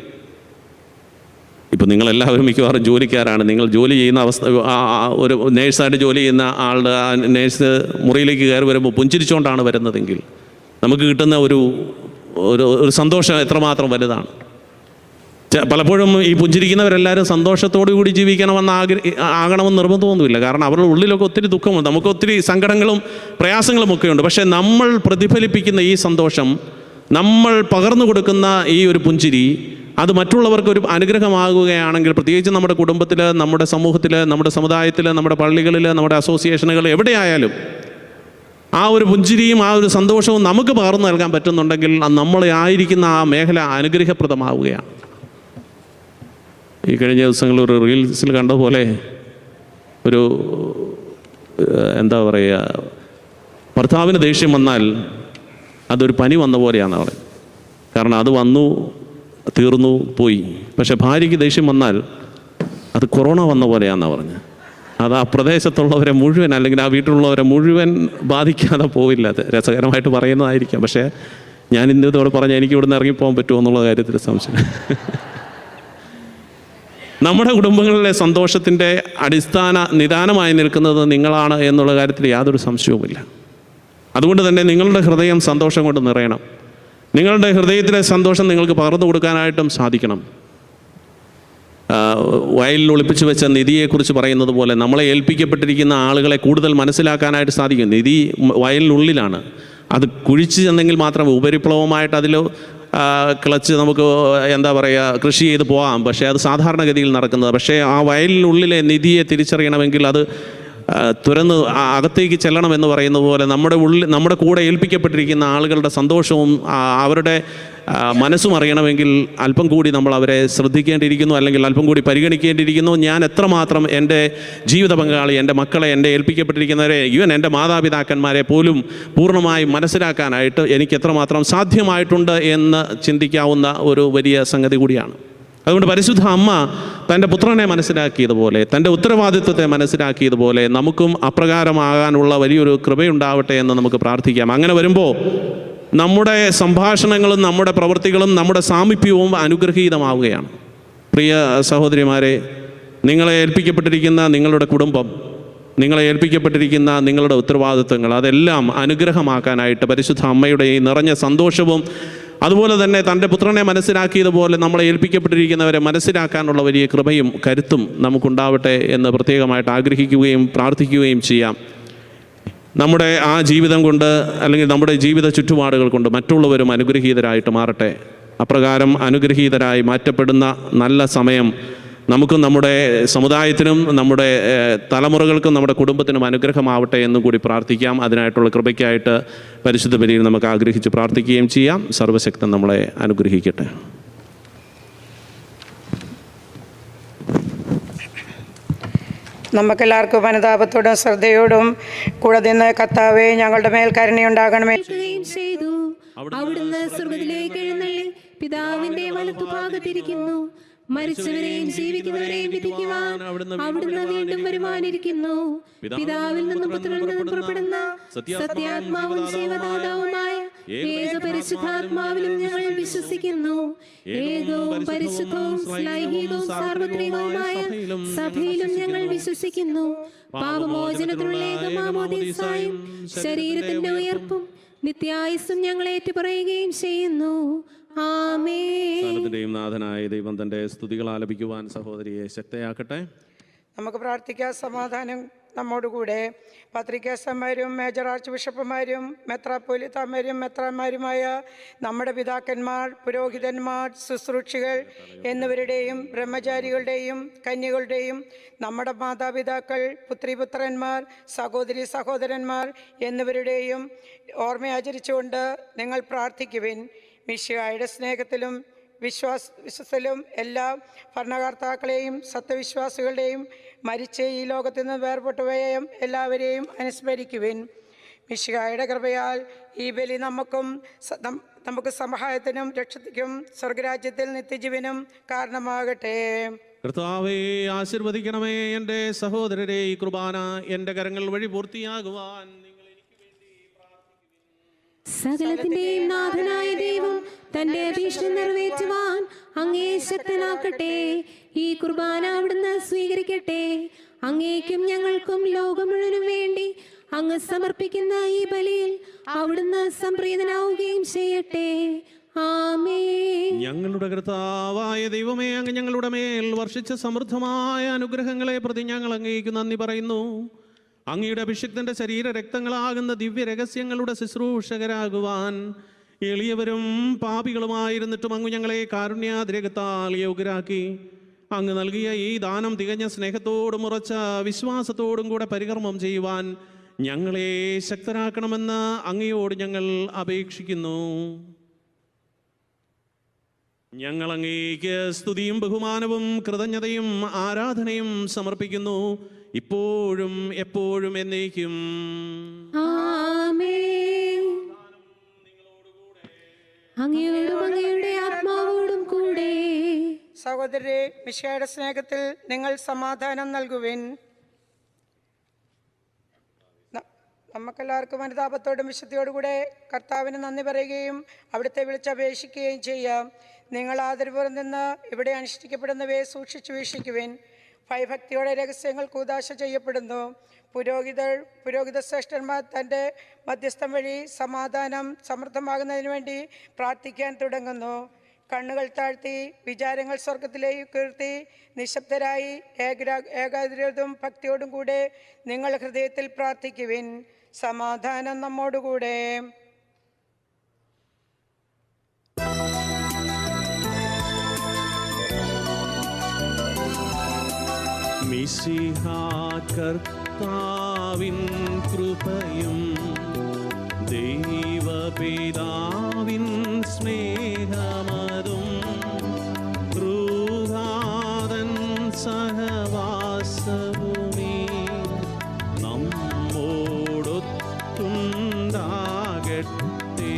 ഇപ്പം നിങ്ങളെല്ലാവരും മിക്കവാറും ജോലിക്കാരാണ്, നിങ്ങൾ ജോലി ചെയ്യുന്ന അവസ്ഥ, ഒരു നേഴ്സായിട്ട് ജോലി ചെയ്യുന്ന ആളുടെ നേഴ്സ് മുറിയിലേക്ക് കയറി വരുമ്പോൾ പുഞ്ചിരിച്ചുകൊണ്ടാണ് വരുന്നതെങ്കിൽ നമുക്ക് കിട്ടുന്ന ഒരു സന്തോഷം എത്രമാത്രം വലുതാണ്. പലപ്പോഴും ഈ പുഞ്ചിരിക്കുന്നവരെല്ലാവരും സന്തോഷത്തോടു കൂടി ജീവിക്കണമെന്ന് ആകണമെന്ന് നിർബന്ധമൊന്നുമില്ല. കാരണം അവരുടെ ഉള്ളിലൊക്കെ ഒത്തിരി ദുഃഖമുണ്ട്, നമുക്ക് ഒത്തിരി സങ്കടങ്ങളും പ്രയാസങ്ങളും ഒക്കെ ഉണ്ട്. പക്ഷേ നമ്മൾ പ്രതിഫലിപ്പിക്കുന്ന ഈ സന്തോഷം, നമ്മൾ പകർന്നു കൊടുക്കുന്ന ഈ ഒരു പുഞ്ചിരി, അത് മറ്റുള്ളവർക്ക് ഒരു അനുഗ്രഹമാകുകയാണെങ്കിൽ, പ്രത്യേകിച്ച് നമ്മുടെ കുടുംബത്തിൽ, നമ്മുടെ സമൂഹത്തിൽ, നമ്മുടെ സമുദായത്തിൽ, നമ്മുടെ പള്ളികളിൽ, നമ്മുടെ അസോസിയേഷനുകൾ, എവിടെയായാലും ആ ഒരു പുഞ്ചിരിയും ആ ഒരു സന്തോഷവും നമുക്ക് പകർന്നു നൽകാൻ പറ്റുന്നുണ്ടെങ്കിൽ നമ്മളെ ആയിരിക്കുന്ന ആ മേഖല അനുഗ്രഹപ്രദമാവുകയാണ്. ഈ കഴിഞ്ഞ ദിവസങ്ങളിൽ ഒരു റീൽസിൽ കണ്ടതുപോലെ ഒരു എന്താ പറയുക, ഭർത്താവിന് ദേഷ്യം വന്നാൽ അതൊരു പനി വന്ന പോലെയാണെന്ന് പറയും. കാരണം അത് വന്നു, തീർന്നു, പോയി. പക്ഷെ ഭാര്യയ്ക്ക് ദേഷ്യം വന്നാൽ അത് കൊറോണ വന്ന പോലെയാണെന്നാണ് പറഞ്ഞത്. അത് ആ പ്രദേശത്തുള്ളവരെ മുഴുവൻ, അല്ലെങ്കിൽ ആ വീട്ടിലുള്ളവരെ മുഴുവൻ ബാധിക്കാതെ പോവില്ല. അത് രസകരമായിട്ട് പറയുന്നതായിരിക്കാം. പക്ഷേ ഞാൻ ഇന്നതോടെ പറഞ്ഞാൽ എനിക്ക് ഇവിടുന്ന് ഇറങ്ങിപ്പോകാൻ പറ്റുമോ എന്നുള്ള കാര്യത്തിൽ സംശയം. നമ്മുടെ കുടുംബങ്ങളിലെ സന്തോഷത്തിൻ്റെ അടിസ്ഥാന നിദാനമായി നിൽക്കുന്നത് നിങ്ങളാണ് എന്നുള്ള കാര്യത്തിൽ യാതൊരു സംശയവുമില്ല. അതുകൊണ്ട് തന്നെ നിങ്ങളുടെ ഹൃദയം സന്തോഷം കൊണ്ട് നിറയണം. നിങ്ങളുടെ ഹൃദയത്തിലെ സന്തോഷം നിങ്ങൾക്ക് പകർന്നു കൊടുക്കാനായിട്ടും സാധിക്കണം. വയലിൽ ഒളിപ്പിച്ചു വെച്ച നിധിയെക്കുറിച്ച് പറയുന്നത് പോലെ നമ്മളെ ഏൽപ്പിക്കപ്പെട്ടിരിക്കുന്ന ആളുകളെ കൂടുതൽ മനസ്സിലാക്കാനായിട്ട് സാധിക്കും. നിധി വയലിനുള്ളിലാണ്. അത് കുഴിച്ച് ചെന്നെങ്കിൽ മാത്രമേ ഉപരിപ്ലവമായിട്ട് അതിൽ കിളച്ച് നമുക്ക് എന്താ പറയുക, കൃഷി ചെയ്ത് പോകാം. പക്ഷേ അത് സാധാരണഗതിയിൽ നടക്കുന്നത്. പക്ഷേ ആ വയലിനുള്ളിലെ നിധിയെ തിരിച്ചറിയണമെങ്കിൽ അത് തുറന്ന് അകത്തേക്ക് ചെല്ലണമെന്ന് പറയുന്നത് പോലെ നമ്മുടെ കൂടെ ഏൽപ്പിക്കപ്പെട്ടിരിക്കുന്ന ആളുകളുടെ സന്തോഷവും അവരുടെ മനസ്സും അറിയണമെങ്കിൽ അല്പം കൂടി നമ്മൾ അവരെ ശ്രദ്ധിക്കേണ്ടിയിരിക്കുന്നു, അല്ലെങ്കിൽ അല്പം കൂടി പരിഗണിക്കേണ്ടിയിരിക്കുന്നു. ഞാൻ എത്രമാത്രം എൻ്റെ ജീവിത പങ്കാളി, എൻ്റെ മക്കളെ, എൻ്റെ ഏൽപ്പിക്കപ്പെട്ടിരിക്കുന്നവരെ, ഈവൻ എൻ്റെ മാതാപിതാക്കന്മാരെ പോലും പൂർണ്ണമായും മനസ്സിലാക്കാനായിട്ട് എനിക്ക് എത്രമാത്രം സാധ്യമായിട്ടുണ്ട് എന്ന് ചിന്തിക്കാവുന്ന ഒരു വലിയ സംഗതി കൂടിയാണ്. അതുകൊണ്ട് പരിശുദ്ധ അമ്മ തൻ്റെ പുത്രനെ മനസ്സിലാക്കിയതുപോലെ, തൻ്റെ ഉത്തരവാദിത്വത്തെ മനസ്സിലാക്കിയതുപോലെ നമുക്കും അപ്രകാരമാകാനുള്ള വലിയൊരു കൃപയുണ്ടാവട്ടെ എന്ന് നമുക്ക് പ്രാർത്ഥിക്കാം. അങ്ങനെ വരുമ്പോൾ നമ്മുടെ സംഭാഷണങ്ങളും നമ്മുടെ പ്രവൃത്തികളും നമ്മുടെ സാമീപ്യവും അനുഗ്രഹീതമാവുകയാണ്. പ്രിയ സഹോദരിമാരെ, നിങ്ങളെ ഏൽപ്പിക്കപ്പെട്ടിരിക്കുന്ന നിങ്ങളുടെ കുടുംബം, നിങ്ങളെ ഏൽപ്പിക്കപ്പെട്ടിരിക്കുന്ന നിങ്ങളുടെ ഉത്തരവാദിത്വങ്ങൾ, അതെല്ലാം അനുഗ്രഹമാക്കാനായിട്ട് പരിശുദ്ധ അമ്മയുടെ ഈ നിറഞ്ഞ സന്തോഷവും, അതുപോലെ തന്നെ തൻ്റെ പുത്രനെ മനസ്സിലാക്കിയതുപോലെ നമ്മളെ ഏൽപ്പിക്കപ്പെട്ടിരിക്കുന്നവരെ മനസ്സിലാക്കാനുള്ള വലിയ കൃപയും കരുത്തും നമുക്കുണ്ടാവട്ടെ എന്ന് പ്രത്യേകമായിട്ട് ആഗ്രഹിക്കുകയും പ്രാർത്ഥിക്കുകയും ചെയ്യാം. നമ്മുടെ ആ ജീവിതം കൊണ്ട്, അല്ലെങ്കിൽ നമ്മുടെ ജീവിത ചുറ്റുപാടുകൾ കൊണ്ട് മറ്റുള്ളവരും അനുഗ്രഹീതരായിട്ട് മാറട്ടെ. അപ്രകാരം അനുഗ്രഹീതരായി മാറ്റപ്പെടുന്ന നല്ല സമയം നമുക്കും നമ്മുടെ സമുദായത്തിനും നമ്മുടെ തലമുറകൾക്കും നമ്മുടെ കുടുംബത്തിനും അനുഗ്രഹമാവട്ടെ എന്നും കൂടി പ്രാർത്ഥിക്കാം. അതിനായിട്ടുള്ള കൃപയ്ക്കായിട്ട് പരിശുദ്ധ ബലിയിൽ നമുക്ക് ആഗ്രഹിച്ച് പ്രാർത്ഥിക്കുകയും ചെയ്യാം. സർവശക്തൻ നമ്മളെ അനുഗ്രഹിക്കട്ടെ. നമുക്കെല്ലാവർക്കും അനുതാപത്തോടും ശ്രദ്ധയോടും കൂടെ നിന്ന്, കർത്താവേ ഞങ്ങളുടെ മേൽ കരുണയുണ്ടാകണമേ ചെയ്തു. അവിടുന്ന് സ്വർഗ്ഗത്തിലേക്ക് എഴുന്നള്ളി പിതാവിന്റെ വലത്തുഭാഗത്തിരിക്കുന്നു. മരിച്ചവരെയും ജീവിക്കുന്നവരെയും വിധിക്കുവാൻ അവിടുന്ന് വീണ്ടും വരുവാനിരിക്കുന്നു. പിതാവിൽ നിന്നും പുത്രനിൽ നിന്നും പുറപ്പെടുന്ന സത്യാത്മാവും ജീവദാതാവുമായ ഏക പരിശുദ്ധാത്മാവിലും ഞങ്ങൾ വിശ്വസിക്കുന്നു. ഏകവും പരിശുദ്ധവും ശ്ലൈഹികവും സാർവത്രികവുമായ സഭയിലും ഞങ്ങൾ വിശ്വസിക്കുന്നു. പാപമോചനത്തിനുള്ള ഏകമാമോദീസായും ശരീരത്തിന്റെ ഉയർപ്പും നിത്യായുസ്സും ഞങ്ങൾ ഏറ്റുപറയുകയും ചെയ്യുന്നു. ആമേൻ. കാലത്തിന്റെയും നാഥനായ ദൈവം തന്റെ സ്തുതികൾ ആലപിക്കുവാൻ സഹോദരിയെ ശക്തയാക്കട്ടെ. നമുക്ക് പ്രാർത്ഥിക്കാം. സമാധാനം നമ്മോടുകൂടെ. പത്രികാസന്മാരും മേജർ ആർച്ച് ബിഷപ്പുമാരും മെത്രാപ്പൊലീത്താമാരും മെത്രാന്മാരുമായ നമ്മുടെ പിതാക്കന്മാർ, പുരോഹിതന്മാർ, ശുശ്രൂഷികൾ എന്നിവരുടെയും ബ്രഹ്മചാരികളുടെയും കന്യകളുടെയും നമ്മുടെ മാതാപിതാക്കൾ, പുത്രിപുത്രന്മാർ, സഹോദരി സഹോദരന്മാർ എന്നിവരുടെയും ഓർമ്മയാചരിച്ചുകൊണ്ട് നിങ്ങൾ പ്രാർത്ഥിക്കുവിൻ. മിശിഹായുടെ സ്നേഹത്തിലും വിശ്വാസത്തിലും എല്ലാ ഭരണകർത്താക്കളെയും സത്യവിശ്വാസികളുടെയും മരിച്ച് ഈ ലോകത്തിൽ നിന്ന് വേർപെട്ടുപോയും എല്ലാവരെയും അനുസ്മരിക്കുവിൻ. മിശിഹായുടെ കൃപയാൽ ഈ ബലി നമുക്ക് സഹായത്തിനും രക്ഷയ്ക്കും സ്വർഗരാജ്യത്തിൽ നിത്യജീവനും കാരണമാകട്ടെ. കർത്താവേ, ആശീർവദിക്കണമേ എൻ്റെ സഹോദരരെ. ഈ കുർബാന എൻ്റെ കരങ്ങൾ വഴി പൂർത്തിയാകുവാൻ സകലത്തിന്റെയും നാഥനായ ദൈവം തന്റെ അഭീഷ്ട നിറവേറ്റുവാൻ അങ്ങേ ശക്തനാക്കട്ടെ. ഈ കുർബാന അവിടുന്ന് സ്വീകരിക്കട്ടെ. അങ്ങേക്കും ഞങ്ങൾക്കും ലോകം മുഴുവനും വേണ്ടി അങ്ങ് സമർപ്പിക്കുന്ന ഈ ബലിയിൽ അവിടുന്ന് സംപ്രീതനാവുകയും ചെയ്യട്ടെ. ആമേൻ. ഞങ്ങളുടെ കർത്താവായ ദൈവമേ, അങ്ങ് ഞങ്ങളുടെ മേൽ വർഷിച്ച സമൃദ്ധമായ അനുഗ്രഹങ്ങളെ പ്രതി ഞങ്ങൾ അങ്ങേക്ക് നന്ദി പറയുന്നു. അങ്ങയുടെ അഭിഷിക്തന്റെ ശരീര രക്തങ്ങളാകുന്ന ദിവ്യ രഹസ്യങ്ങളുടെ ശുശ്രൂഷകരാകുവാൻ എളിയവരും പാപികളുമായിരുന്നിട്ടും അങ്ങ് ഞങ്ങളെ കാരുണ്യാതിരകത്താൽ യോഗ്യരാക്കി. അങ്ങ് നൽകിയ ഈ ദാനം തികഞ്ഞ സ്നേഹത്തോടും ഉറച്ച വിശ്വാസത്തോടും കൂടെ പരികർമ്മം ചെയ്യുവാൻ ഞങ്ങളെ ശക്തരാക്കണമെന്ന് അങ്ങയോട് ഞങ്ങൾ അപേക്ഷിക്കുന്നു. ഞങ്ങൾ അങ്ങേക്ക് സ്തുതിയും ബഹുമാനവും കൃതജ്ഞതയും ആരാധനയും സമർപ്പിക്കുന്നു, ഇപ്പോഴും എപ്പോഴും എന്നേക്കും. ആമേൻ. അങ്ങയോടും അങ്ങയുടെ ആത്മാവോടും കൂടെ. സഹോദരരെ, മിശിഹായുടെ സ്നേഹത്തിൽ നിങ്ങൾ സമാധാനം നൽകുവിൻ. നമുക്കെല്ലാവർക്കും അനുതാപത്തോടും വിശുദ്ധിയോടുകൂടെ കർത്താവിന് നന്ദി പറയുകയും അവിടുത്തെ വിളിച്ചപേക്ഷിക്കുകയും ചെയ്യാം. നിങ്ങൾ ആദരപൂർവ്വം നിന്ന് ഇവിടെ അനുഷ്ഠിക്കപ്പെടുന്നവയെ സൂക്ഷിച്ചു വീക്ഷിക്കുവിൻ. ഭയഭക്തിയോടെ രഹസ്യങ്ങൾ കൂദാശ ചെയ്യപ്പെടുന്നു. പുരോഹിത ശ്രേഷ്ഠന്മാർ തൻ്റെ മധ്യസ്ഥം വഴി സമാധാനം സമൃദ്ധമാകുന്നതിന് വേണ്ടി പ്രാർത്ഥിക്കാൻ തുടങ്ങുന്നു. കണ്ണുകൾ താഴ്ത്തി വിചാരങ്ങൾ സ്വർഗത്തിലേക്ക് ഉയർത്തി നിശബ്ദരായി ഏകാഗ്രതയും ഭക്തിയോടും കൂടെ നിങ്ങൾ ഹൃദയത്തിൽ പ്രാർത്ഥിക്കുവിൻ. സമാധാനം നമ്മോടുകൂടെ. മിശിഹാ കർത്താവിൻ കൃപയും ദൈവപിതാവിൻ സ്നേഹമതും ക്രൂധാതൻ സഹവാസവുമേ നമ്മോടൊത്തുണ്ടാകട്ടെ.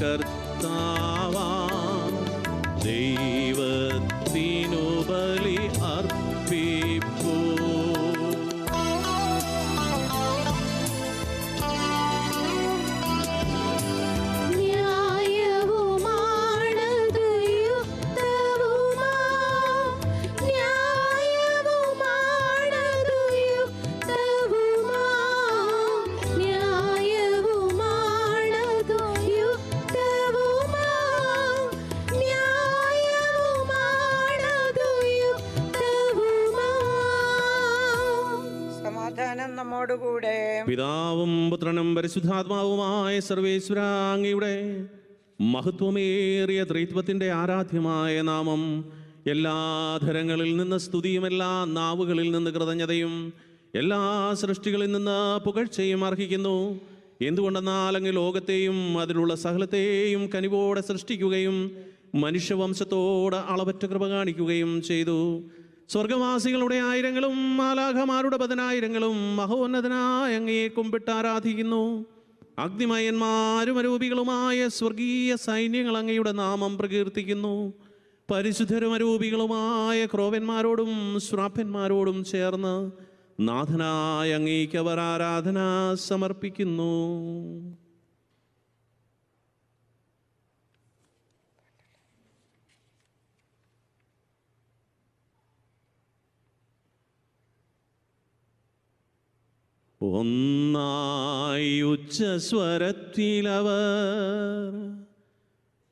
കർത്താവാം ദൈവത്തിനു ബലി അർപ്പിപ്പൂ. ന്യായവുമാണത് യുക്തവുമാ ന്യായ അങ്ങയോടുകൂടെ. പിതാവും പുത്രനും പരിശുദ്ധാത്മാവുമായ സർവേശ്വര, അങ്ങയുടെ മഹത്വമേറിയ ത്രിത്വത്തിൻ്റെ ആരാധ്യമായ നാമം എല്ലാ ധരങ്ങളിൽ നിന്ന് സ്തുതിയും എല്ലാ നാവുകളിൽ നിന്ന് കൃതജ്ഞതയും എല്ലാ സൃഷ്ടികളിൽ നിന്ന് പുകഴ്ചയും അർഹിക്കുന്നു. എന്തുകൊണ്ടെന്നാൽ അങ്ങ് ലോകത്തെയും അതിലുള്ള സകലത്തെയും കനിവോടെ സൃഷ്ടിക്കുകയും മനുഷ്യവംശത്തോട് അളവറ്റ കൃപ കാണിക്കുകയും ചെയ്തു. സ്വർഗവാസികളുടെ ആയിരങ്ങളും മാലാഖമാരുടെ പതിനായിരങ്ങളും മഹോന്നതനായ അങ്ങയെ കുമ്പിട്ട് ആരാധിക്കുന്നു. അഗ്നിമയന്മാരും അരൂപികളുമായ സ്വർഗീയ സൈന്യങ്ങൾ അങ്ങയുടെ നാമം പ്രകീർത്തിക്കുന്നു. പരിശുദ്ധരും അരൂപികളുമായ ക്രോവന്മാരോടും ശ്രാപ്പന്മാരോടും ചേർന്ന് നാഥനായ അങ്ങേക്ക് അവർ ആരാധന സമർപ്പിക്കുന്നു. ഒന്നായി ഉച്ചസ്വരത്തിലവർ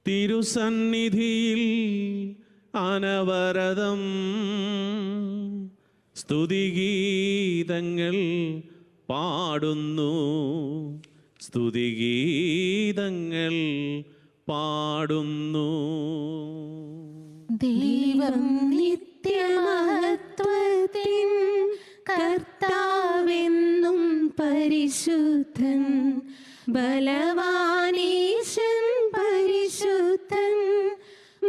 തിരുസന്നിധിയിൽ അനവരതം സ്തുതിഗീതങ്ങൾ പാടുന്നു, സ്തുതിഗീതങ്ങൾ പാടുന്നു. ദൈവം നിത്യമഹത്വത്തിൻ കർത്താവെന്നും പരിശുദ്ധൻ, ബലവാനീശൻ പരിശുദ്ധൻ,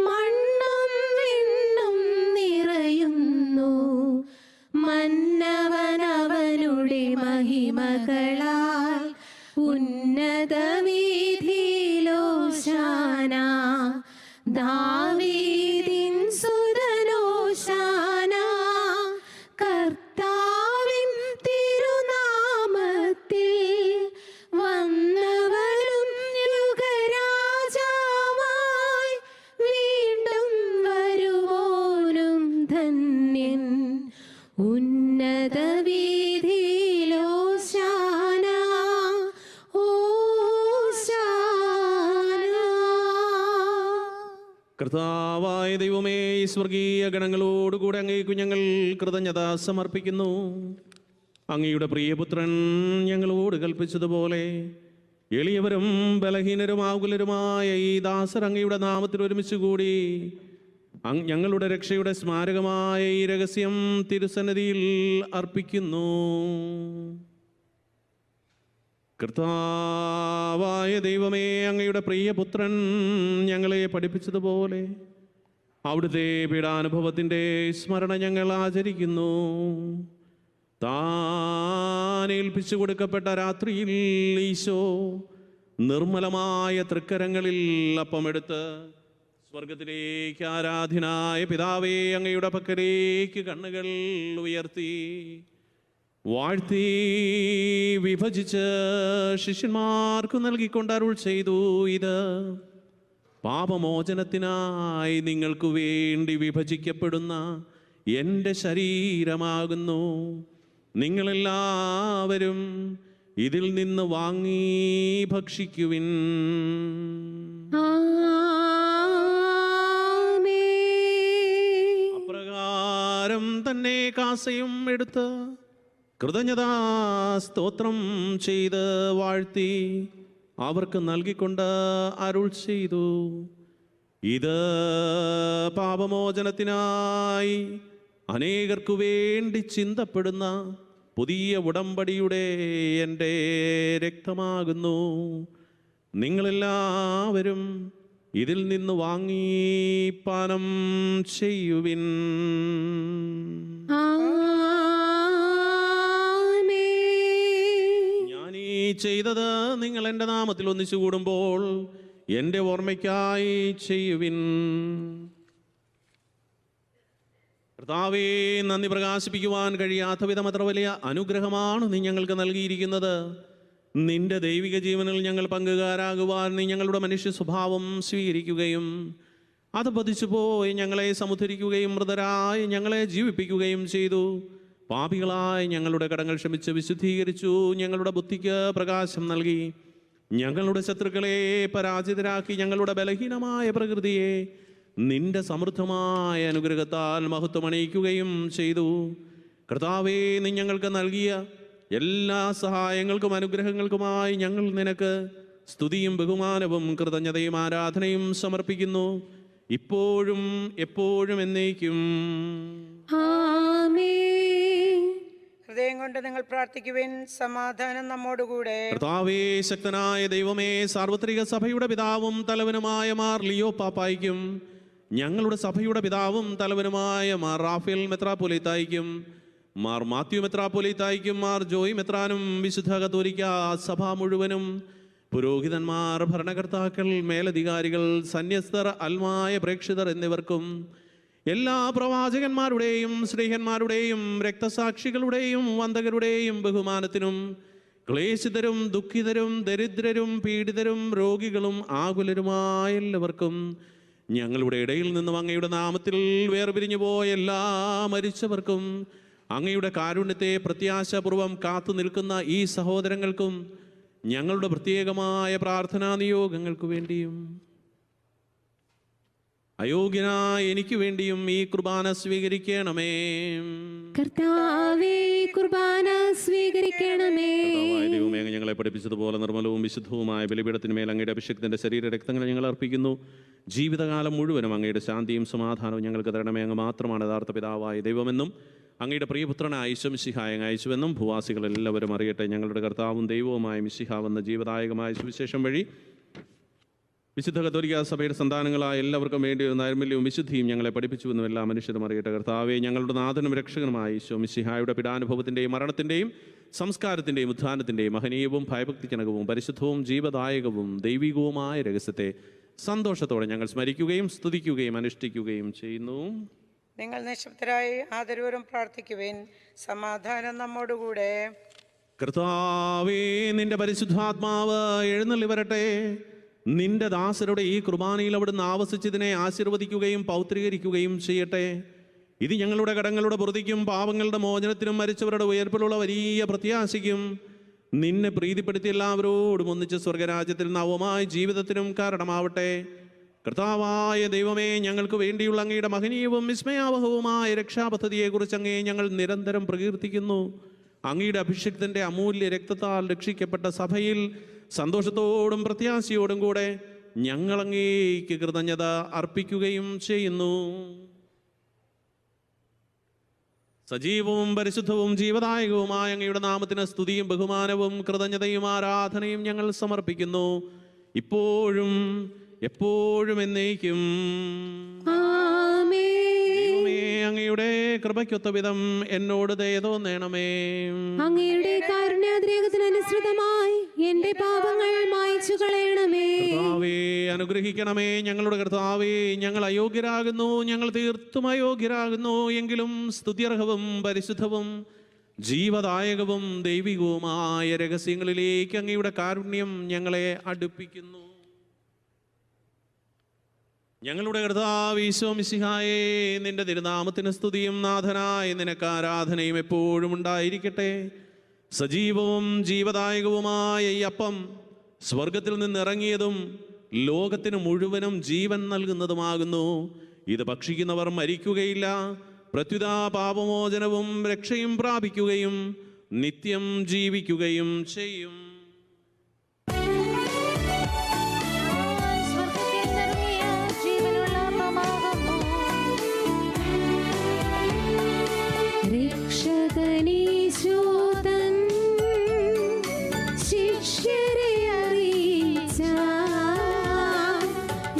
മണ്ണും വിണ്ണും നിറയുന്നു, മന്നവനവനുടെ മഹിമകളാൽ ഉന്നത വീഥിയിലോശാന, ദാവീദിൻ സുതനോശാന, കർത്താവിൻ തിരുനാമത്തിൽ വന്നവരും യുഗരാജാവായി വീണ്ടും വരുവോനും ധന്യൻ, ഉന്നത വീഥിയിലോശാന ഓശാന. കർത്താവായ ദൈവമേ, ഈ സ്വർഗീയ ഗണങ്ങളോടുകൂടെ അങ്ങേക്കു ഞങ്ങൾ കൃതജ്ഞത സമർപ്പിക്കുന്നു. അങ്ങയുടെ പ്രിയപുത്രൻ ഞങ്ങളോട് കൽപ്പിച്ചതുപോലെ എളിയവരും ബലഹീനരും ആകുലരുമായ ഈ ദാസർ അങ്ങയുടെ നാമത്തിൽ ഒരുമിച്ച് കൂടി ഞങ്ങളുടെ രക്ഷയുടെ സ്മാരകമായ ഈ രഹസ്യം തിരുസന്നിധിയിൽ അർപ്പിക്കുന്നു. കർത്താവായ ദൈവമേ, അങ്ങയുടെ പ്രിയപുത്രൻ ഞങ്ങളെ പഠിപ്പിച്ചതുപോലെ അവിടുത്തെ പീഡാനുഭവത്തിൻ്റെ സ്മരണ ഞങ്ങൾ ആചരിക്കുന്നു. താൻ ഏൽപ്പിച്ചു കൊടുക്കപ്പെട്ട രാത്രിയിൽ ഈശോ നിർമ്മലമായ തൃക്കരങ്ങളിൽ അപ്പമെടുത്ത് സ്വർഗത്തിലേക്ക് ആരാധ്യനായ പിതാവേ അങ്ങയുടെ പക്കലേക്ക് കണ്ണുകൾ ഉയർത്തി വാഴ്ത്തി വിഭജിച്ച് ശിഷ്യന്മാർക്ക് നൽകിക്കൊണ്ട് അരുൾ ചെയ്തു, ഇത് പാപമോചനത്തിനായി നിങ്ങൾക്ക് വേണ്ടി വിഭജിക്കപ്പെടുന്ന എൻ്റെ ശരീരമാകുന്നു. നിങ്ങളെല്ലാവരും ഇതിൽ നിന്ന് വാങ്ങി ഭക്ഷിക്കുവിൻ. അപ്രകാരം തന്നെ കാസയും എടുത്ത് കൃതജ്ഞതാ സ്തോത്രം ചെയ്ത് വാഴ്ത്തി അവർക്ക് നൽകിക്കൊണ്ട് അരുൾ ചെയ്തു, ഇത് പാപമോചനത്തിനായി അനേകർക്കു വേണ്ടി ചിന്തപ്പെടുന്ന പുതിയ ഉടമ്പടിയുടെ എൻ്റെ രക്തമാകുന്നു. നിങ്ങളെല്ലാവരും ഇതിൽ നിന്ന് വാങ്ങി പാനം ചെയ്യുവിൻ. ഞാനീ ചെയ്തത് നിങ്ങൾ എൻ്റെ നാമത്തിൽ ഒന്നിച്ചു കൂടുമ്പോൾ എൻ്റെ ഓർമ്മയ്ക്കായി ചെയ്യുവിൻ. കർത്താവേ, നന്ദി പ്രകാശിപ്പിക്കുവാൻ കഴിയാത്ത വിധം അത്ര വലിയ അനുഗ്രഹമാണ് നീ ഞങ്ങൾക്ക് നൽകിയിരിക്കുന്നത്. നിന്റെ ദൈവിക ജീവനിൽ ഞങ്ങൾ പങ്കുകാരാകുവാൻ നീ ഞങ്ങളുടെ മനുഷ്യ സ്വഭാവം സ്വീകരിക്കുകയും അത് പതിച്ചുപോയി ഞങ്ങളെ സമുദ്ധരിക്കുകയും മൃതരായി ഞങ്ങളെ ജീവിപ്പിക്കുകയും ചെയ്തു. പാപികളായി ഞങ്ങളുടെ കടങ്ങൾ ക്ഷമിച്ച് വിശുദ്ധീകരിച്ചു. ഞങ്ങളുടെ ബുദ്ധിക്ക് പ്രകാശം നൽകി. ഞങ്ങളുടെ ശത്രുക്കളെ പരാജിതരാക്കി. ഞങ്ങളുടെ ബലഹീനമായ പ്രകൃതിയെ നിന്റെ സമൃദ്ധമായ അനുഗ്രഹത്താൽ മഹത്വമണിയിക്കുകയും ചെയ്തു. കർത്താവേ, നീ ഞങ്ങൾക്ക് നൽകിയ എല്ലാ സഹായങ്ങൾക്കും അനുഗ്രഹങ്ങൾക്കുമായി ഞങ്ങൾ നിനക്ക് സ്തുതിയും ബഹുമാനവും കൃതജ്ഞതയും ആരാധനയും സമർപ്പിക്കുന്നു, ഇപ്പോഴും എപ്പോഴും എന്നേക്കും. ആമേൻ. ഹൃദയം കൊണ്ട് നിങ്ങൾ പ്രാർത്ഥിക്കുവിൻ. സമാധാനം നമ്മോടുകൂടെ. കർത്താവേ, ശക്തനായ ദൈവമേ, സാർവത്രിക സഭയുടെ പിതാവും തലവനുമായ മാർ ലിയോ പാപ്പായ്ക്കും ഞങ്ങളുടെ സഭയുടെ പിതാവും തലവനുമായ മാർ റാഫേൽ മെത്രാപ്പൊലീത്തായ്ക്കും മാർ മാത്യു മെത്രാപ്പൊലീത്തായ്ക്കും മാർ ജോയ് മെത്രാനും വിശുദ്ധ കത്തോലിക്ക സഭ മുഴുവനും പുരോഹിതന്മാർ, ഭരണകർത്താക്കൾ, മേലധികാരികൾ, സന്യസ്തർ, അൽമായ പ്രേക്ഷിതർ എന്നിവർക്കും എല്ലാ പ്രവാചകന്മാരുടെയും സ്നേഹന്മാരുടെയും രക്തസാക്ഷികളുടെയും വന്ദകരുടെയും ബഹുമാനത്തിനും ക്ലേശിതരും ദുഃഖിതരും ദരിദ്രരും പീഡിതരും രോഗികളും ആകുലരുമായ എല്ലാവർക്കും ഞങ്ങളുടെ ഇടയിൽ നിന്നും അങ്ങയുടെ നാമത്തിൽ വേർപിരിഞ്ഞു പോയ എല്ലാ മരിച്ചവർക്കും അങ്ങയുടെ കാരുണ്യത്തെ പ്രത്യാശാപൂർവം കാത്തു നിൽക്കുന്ന ഈ സഹോദരങ്ങൾക്കും ഞങ്ങളുടെ പ്രത്യേകമായ പ്രാർത്ഥനാ നിയോഗങ്ങൾക്ക് വേണ്ടിയും അയോഗ്യനായ എനിക്ക് വേണ്ടിയും ഈ കുർബാന സ്വീകരിക്കണമേ. കർത്താവേ, കുർബാന സ്വീകരിക്കണമേ. ദൈവമേ, അങ്ങ് ഞങ്ങളെ പഠിപ്പിച്ചതുപോലെ നിർമ്മലവും വിശുദ്ധവുമായ ബലിപീഠത്തിന്മേൽ അങ്ങയുടെ അഭിഷേകത്തിന്റെ ശരീര രക്തങ്ങൾ ഞങ്ങൾ അർപ്പിക്കുന്നു. ജീവിതകാലം മുഴുവനും അങ്ങയുടെ ശാന്തിയും സമാധാനവും ഞങ്ങൾക്ക് തരണമേ. അങ്ങ് മാത്രമാണ് യഥാർത്ഥ പിതാവായ ദൈവമെന്നും അങ്ങയുടെ പ്രിയപുത്രനായ ഈശോ മിശിഹായെ അയച്ചുവെന്നും ഭൂവാസികൾ എല്ലാവരും അറിയട്ടെ. ഞങ്ങളുടെ കർത്താവും ദൈവവുമായ മിശിഹാവെന്ന ജീവദായകമായ സുവിശേഷം വഴി വിശുദ്ധ കത്തോലിക്ക സഭയുടെ സന്താനങ്ങളായ എല്ലാവർക്കും വേണ്ടി ഒരു നൈർമല്യവും വിശുദ്ധിയും ഞങ്ങളെ പഠിപ്പിച്ചുവെന്നും എല്ലാ മനുഷ്യരും അറിയട്ടെ. കർത്താവെ, ഞങ്ങളുടെ നാഥനും രക്ഷകനുമായ ഈശോ മിശിഹായുടെ പീഡാനുഭവത്തിൻ്റെയും മരണത്തിൻ്റെയും സംസ്കാരത്തിൻ്റെയും ഉത്ഥാനത്തിൻ്റെയും മഹനീയവും ഭയഭക്തിജനകവും പരിശുദ്ധവും ജീവദായകവും ദൈവികവുമായ രഹസ്യത്തെ സന്തോഷത്തോടെ ഞങ്ങൾ സ്മരിക്കുകയും സ്തുതിക്കുകയും അനുഷ്ഠിക്കുകയും ചെയ്യുന്നു. നിങ്ങൾ നിശബ്ദരായി ആദരവോടും പ്രാർത്ഥിക്കുവിൻ. സമാധാനം നമ്മോടുകൂടെ. കർത്താവേ, നിന്റെ പരിശുദ്ധാത്മാവ് എഴുന്നള്ളി വരട്ടെ. നിന്റെ ദാസരുടെ ഈ കുർബാനയിൽ അവിടുന്ന് ആവസിച്ചതിനെ ആശീർവദിക്കുകയും പൗത്രീകരിക്കുകയും ചെയ്യട്ടെ. ഇത് ഞങ്ങളുടെ കടങ്ങളുടെ പൊറുതിക്കും പാപങ്ങളുടെ മോചനത്തിനും മരിച്ചവരുടെ ഉയർപ്പിലുള്ള വലിയ പ്രത്യാശയ്ക്കും നിന്നെ പ്രീതിപ്പെടുത്തി എല്ലാവരോടും ഒന്നിച്ച് സ്വർഗരാജ്യത്തിൽ നവമായ ജീവിതത്തിനും കാരണമാവട്ടെ. കർത്താവായ ദൈവമേ, ഞങ്ങൾക്ക് വേണ്ടിയുള്ള അങ്ങയുടെ മഹനീയവും വിസ്മയാവഹവുമായ രക്ഷാപദ്ധതിയെക്കുറിച്ച് അങ്ങേ ഞങ്ങൾ നിരന്തരം പ്രകീർത്തിക്കുന്നു. അങ്ങയുടെ അഭിഷിക്തന്റെ അമൂല്യ രക്തത്താൽ രക്ഷിക്കപ്പെട്ട സഭയിൽ സന്തോഷത്തോടും പ്രത്യാശയോടും കൂടെ ഞങ്ങൾ അങ്ങേക്ക് കൃതജ്ഞത അർപ്പിക്കുകയും ചെയ്യുന്നു. സജീവവും പരിശുദ്ധവും ജീവദായകവുമായ അങ്ങയുടെ നാമത്തിന് സ്തുതിയും ബഹുമാനവും കൃതജ്ഞതയും ആരാധനയും ഞങ്ങൾ സമർപ്പിക്കുന്നു, ഇപ്പോഴും എപ്പോഴും എന്നേക്കും. ദൈവമേ, അങ്ങയുടെ കൃപയ്ക്കൊത്ത വിധം എന്നോട് ദയ തോന്നണമേ. അങ്ങയുടെ കാരുണ്യാതിരേകത്തിനനുസൃതമായി എന്റെ പാപങ്ങൾ മായ്ച്ചു കളയണമേ. കർത്താവേ, അനുഗ്രഹിക്കണമേ. ഞങ്ങളുടെ കർത്താവേ, ഞങ്ങൾ അയോഗ്യരാകുന്നു, ഞങ്ങൾ തീർത്തും അയോഗ്യരാകുന്നു. എങ്കിലും സ്തുത്യർഹവും പരിശുദ്ധവും ജീവദായകവും ദൈവികവുമായ രഹസ്യങ്ങളിലേക്ക് അങ്ങയുടെ കാരുണ്യം ഞങ്ങളെ അടുപ്പിക്കുന്നു. ഞങ്ങളുടെ കർത്താവ് ഈശോ മിശിഹായേ, നിന്റെ തിരുനാമത്തിന് സ്തുതിയും നാഥനായ നിനക്ക് ആരാധനയും എപ്പോഴും ഉണ്ടായിരിക്കട്ടെ. സജീവവും ജീവദായകവുമായ ഈ അപ്പം സ്വർഗത്തിൽ നിന്നിറങ്ങിയതും ലോകത്തിന് മുഴുവനും ജീവൻ നൽകുന്നതുമാകുന്നു. ഇത് ഭക്ഷിക്കുന്നവർ മരിക്കുകയില്ല, പ്രത്യുത പാപമോചനവും രക്ഷയും പ്രാപിക്കുകയും നിത്യം ജീവിക്കുകയും ചെയ്യും. രക്ഷകനീശോതൻ ശിഷ്യരെ അറിയിച്ച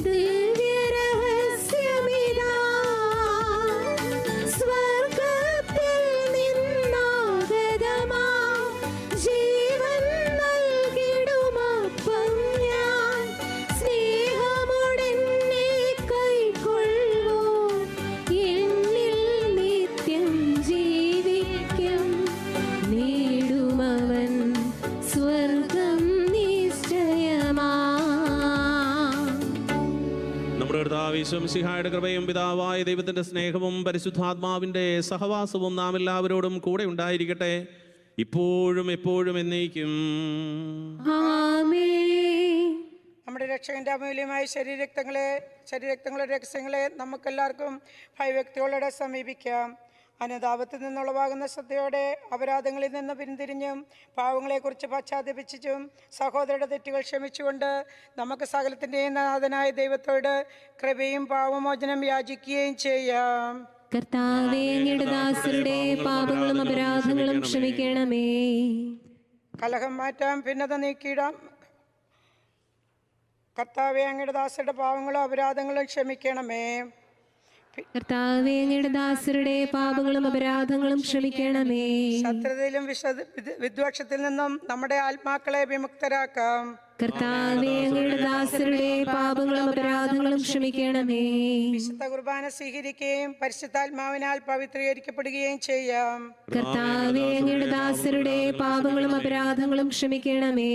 ദിവ്യരഹസ്യമിതാ, സ്വർഗത്തിൽ നിന്നാഗതമാ ജീവൻ നൽകിടുമപ്പം ഞാൻ, സ്നേഹമുടെന്നെ കൈക്കൊള്ളൂ, എന്നിൽ നിത്യം ജീവിക്കും, നേടുമവൻ സ്വർഗം നിശ്ചയമാ. നമ്മുടെ കർത്താവ് ഈശോ മിശിഹായുടെ കൃപയും പിതാവായ ദൈവത്തിന്റെ സ്നേഹവും പരിശുദ്ധാത്മാവിന്റെ സഹവാസവും നാം എല്ലാവരോടും കൂടെ ഉണ്ടായിരിക്കട്ടെ, ഇപ്പോഴും എപ്പോഴും എന്നേക്കും. ആമേൻ. നമ്മുടെ രക്ഷകന്റെ അമൂല്യമായ ശരീരരക്തങ്ങളുടെ രഹസ്യങ്ങളെ നമുക്കെല്ലാവർക്കും ഭയഭക്തിയോടെ സമീപിക്കാം. അനുതാപത്തിൽ നിന്നുളവാകുന്ന ശ്രദ്ധയോടെ അപരാധങ്ങളിൽ നിന്ന് പിന്തിരിഞ്ഞും പാവങ്ങളെക്കുറിച്ച് പശ്ചാത്തപിച്ചും സഹോദരരുടെ തെറ്റുകൾ ക്ഷമിച്ചുകൊണ്ട് നമുക്ക് സകലത്തിൻ്റെയും നാഥനായ ദൈവത്തോട് കൃപയും പാവമോചനം യാചിക്കുകയും ചെയ്യാം. കർത്താവേ, അങ്ങയുടെ ദാസരുടെ പാപങ്ങളും അപരാധങ്ങളും ക്ഷമിക്കണമേ. കലഹം മാറ്റാം, ഭിന്നത നീക്കിയിടാം. കർത്താവേ, അങ്ങയുടെ ദാസരുടെ പാവങ്ങളും അപരാധങ്ങളും ക്ഷമിക്കണമേ. കർത്താവേ, അങ്ങയുടെ ദാസരുടെ പാപങ്ങളും അപരാധങ്ങളും ക്ഷമിക്കണമേ. ശത്രുതയിലും വിദ്വേഷത്തിൽ നിന്നും നമ്മുടെ ആത്മാക്കളെ വിമുക്തരാക്കാം. കർത്താവേ, അങ്ങയുടെ ദാസരുടെ പാപങ്ങളും അപരാധങ്ങളും ക്ഷമിക്കണമേ. വിശുദ്ധ കുർബാന സ്വീകരിക്കുകയും പരിശുദ്ധാത്മാവിനാൽ പവിത്രീകരിക്കപ്പെടുകയും ചെയ്യാം. കർത്താവേ, അങ്ങയുടെ ദാസരുടെ പാപങ്ങളും അപരാധങ്ങളും ക്ഷമിക്കണമേ.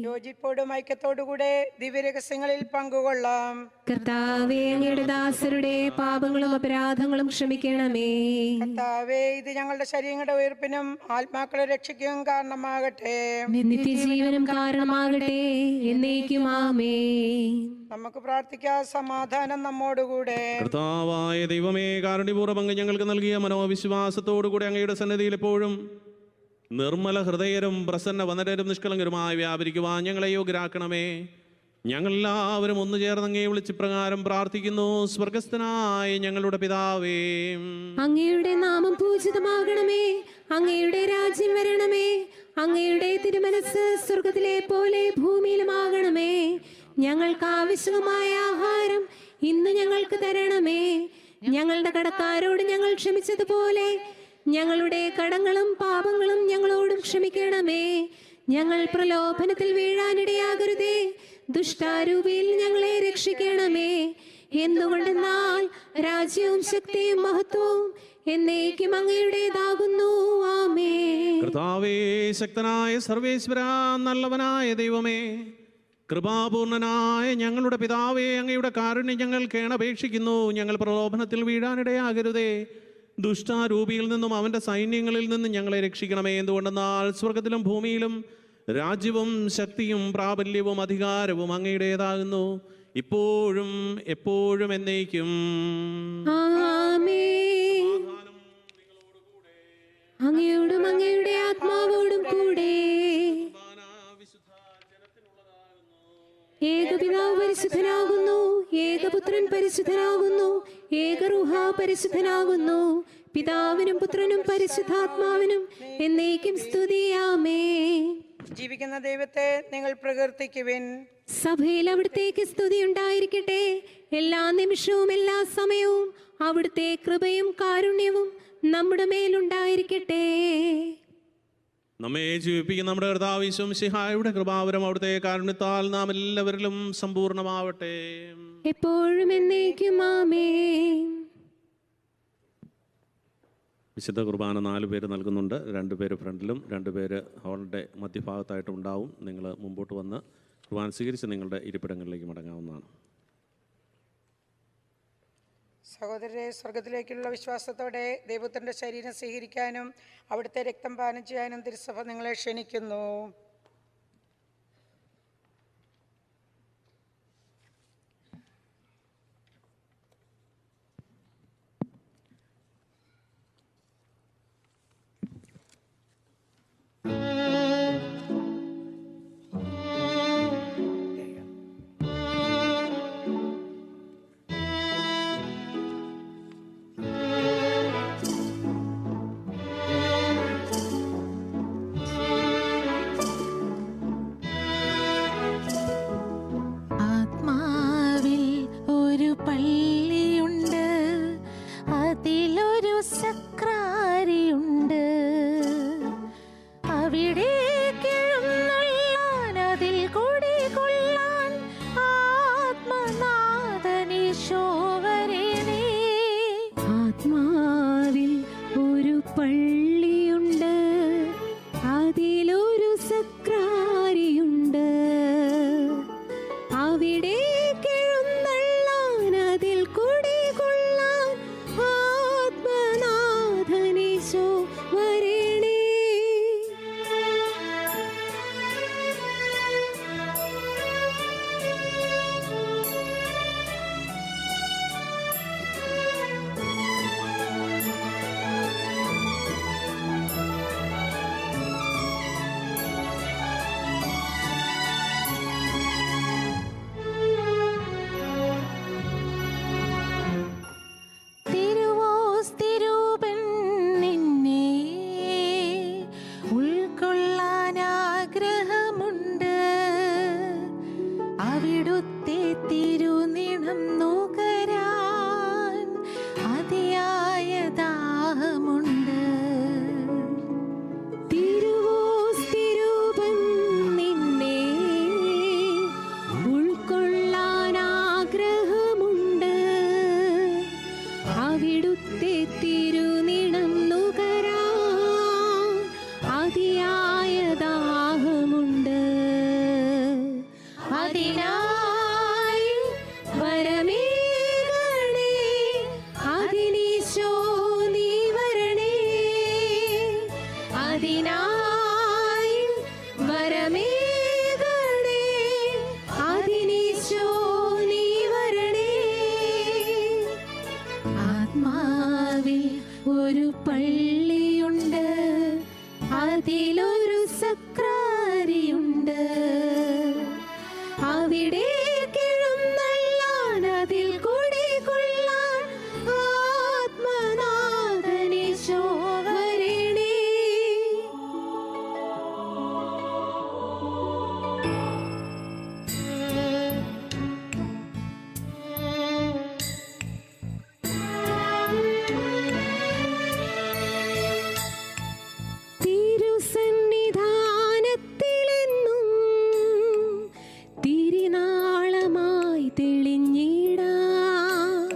യോജിപ്പോടും ഐക്യത്തോടുകൂടെ ദിവ്യരഹസ്യങ്ങളിൽ പങ്കുകൊള്ളാം. കർത്താവേ, അങ്ങയുടെ ദാസരുടെ പാപങ്ങളും അപരാധങ്ങളും ക്ഷമിക്കണമേ. കർത്താവേ, ഇത് ഞങ്ങളുടെ ശരീരങ്ങളുടെ ഉയർപ്പിനും ആത്മാക്കളെ രക്ഷിക്കുകയും കാരണമാകട്ടെ. നിത്യജീവനും കാരണമാകട്ടെ. എന്നേക്കും ആമേൻ. നമുക്ക് പ്രാർത്ഥിക്കാം. സമാധാനം നമ്മോടുകൂടെ. കർത്താവായ ദൈവമേ, കാരുണ്യപൂർവ്വം അങ്ങ് ഞങ്ങൾക്ക് നൽകിയ മനോവിശ്വാസത്തോടുകൂടി അങ്ങയുടെ സന്നിധിയിൽ എപ്പോഴും നിർമ്മല ഹൃദയരും പ്രസന്ന വനരരും നിഷ്കളങ്കരുമായി വ്യാപരിക്കുവാൻ ഞങ്ങളെ യോഗ്യരാക്കണമേ. ഞങ്ങളെല്ലാവരും ഒന്നു ചേർന്ന് അങ്ങയെ വിളിച്ചിപ്രകാരം പ്രാർത്ഥിക്കുന്നു. സ്വർഗസ്ഥനായ ഞങ്ങളുടെ പിതാവേ, അങ്ങയുടെ നാമം പൂജിതമാകണമേ. അങ്ങയുടെ രാജ്യം വരണമേ. അങ്ങയുടെ തിരുമനസ് സ്വർഗത്തിലെ പോലെ ഭൂമിയിലുമാകണമേ. ഞങ്ങൾക്ക് ആവശ്യമായ ആഹാരം ഇന്ന് ഞങ്ങൾക്ക് തരണമേ. ഞങ്ങളുടെ കടക്കാരോട് ഞങ്ങൾ ക്ഷമിച്ചതുപോലെ ഞങ്ങളുടെ കടങ്ങളും പാപങ്ങളും ഞങ്ങളോടും ക്ഷമിക്കണമേ. ഞങ്ങൾ പ്രലോഭനത്തിൽ വീഴാനിടയാകരുതേ. ദുഷ്ടാരൂപിയിൽ ഞങ്ങളെ രക്ഷിക്കണമേ. എന്തുകൊണ്ടെന്നാൽ രാജ്യവും ശക്തിയും മഹത്വവും എന്നേക്കും അങ്ങയുടേതാകുന്നു. ആമേൻ. കർത്താവേ, ശക്തനായ സർവേശ്വര, നല്ലവനായ ദൈവമേ, കൃപാപൂർണനായ ഞങ്ങളുടെ പിതാവേ, അങ്ങയുടെ കാരുണ്യം ഞങ്ങൾ കേണപേക്ഷിക്കുന്നു. ഞങ്ങൾ പ്രലോഭനത്തിൽ വീഴാനിടയാകരുതേ. ദുഷ്ടാരൂപിയിൽ നിന്നും അവൻ്റെ സൈന്യങ്ങളിൽ നിന്നും ഞങ്ങളെ രക്ഷിക്കണമേ. എന്തുകൊണ്ടെന്നാൽ സ്വർഗത്തിലും ഭൂമിയിലും രാജ്യവും ശക്തിയും പ്രാബല്യവും അധികാരവും അങ്ങയുടേതാകുന്നു, ഇപ്പോഴും എപ്പോഴും എന്നേക്കും. ആമേൻ. അങ്ങയോടും അങ്ങയുടെ ആത്മാവോടും കൂടെ. ഏകപിതാവ് പരിശുദ്ധനാകുന്നു. ഏകപുത്രൻ പരിശുദ്ധനാകുന്നു. ഏകറുഹ പരിശുദ്ധനാകുന്നു. പിതാവിനും പുത്രനും പരിശുദ്ധാത്മാവിനും എന്നേക്കും സ്തുതി. ആമേൻ. ജീവിക്കുന്ന ദൈവത്തെ നിങ്ങൾ പ്രകീർത്തിക്കുവിൻ. സഭയിൽ അവിടുത്തേക്ക് സ്തുതി ഉണ്ടായിരിക്കട്ടെ. എല്ലാ നിമിഷവും എല്ലാ സമയവും അവിടുത്തെ കൃപയും കാരുണ്യവും നമ്മുടെ മേലുണ്ടായിരിക്കട്ടെ. നമ്മെ ജീവിപ്പിക്കുന്ന നമ്മുടെ കർത്താവ് യേശു മിശിഹായുടെ കൃപാവരം അവിടുത്തെ കാരുണ്യത്താൽ നാം എല്ലാവരിലും സമ്പൂർണ്ണമാവട്ടെ. എപ്പോഴും എന്നേക്കും ആമേൻ. വിശുദ്ധ കുർബാന 4 പേര് നൽകുന്നുണ്ട്. 2 പേര് ഫ്രണ്ടിലും 2 പേര് ഹാളിൻ്റെ മധ്യഭാഗത്തായിട്ടും ഉണ്ടാവും. നിങ്ങൾ മുമ്പോട്ട് വന്ന് കുർബാന സ്വീകരിച്ച് നിങ്ങളുടെ ഇരിപ്പിടങ്ങളിലേക്ക് മടങ്ങാവുന്നതാണ്. സഹോദരരെ, സ്വർഗത്തിലേക്കുള്ള വിശ്വാസത്തോടെ ദൈവത്തിൻ്റെ ശരീരം സ്വീകരിക്കാനും അവിടുത്തെ രക്തം പാനം ചെയ്യാനും തിരുസഭ നിങ്ങളെ ക്ഷണിക്കുന്നു. അതിനായി വരമേകണേ, അതിനീശോ നീ വരണേ. അതിനായി വരമേകണേ, അതിനീശോ നീ വരണേ. ആത്മാവിൽ ഒരു പള്ളിയുണ്ട്, അതിലൊരു സക്രാരിയുണ്ട്. അവിടെ കിഴുന്നള്ളാൻ, അതിൽ കുടികൊള്ളാൻ ആത്മനാഥനീശോ വരണേ. തിരുസന്നിധാനത്തിലെന്നും തിരുനാളമായി തെളിഞ്ഞിടാൻ,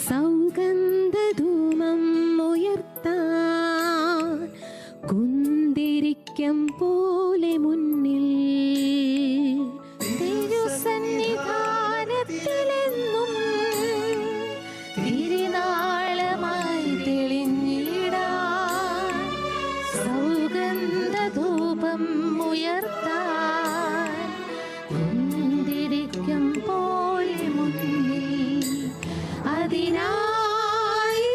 സൗഗന്ധധൂമം ഉയർത്താൻ കുന്തിരിക്കം പോലെ മുന്നിൽ. തിരുസന്നിധാനത്തിലെന്നും തിരുനാളമായി തെളിഞ്ഞിടാൻ, സൗഗന്ധധൂപം ഉയർത്താൻ കുന്തിരിക്കം പോലെ മുന്നിൽ. അതിനായി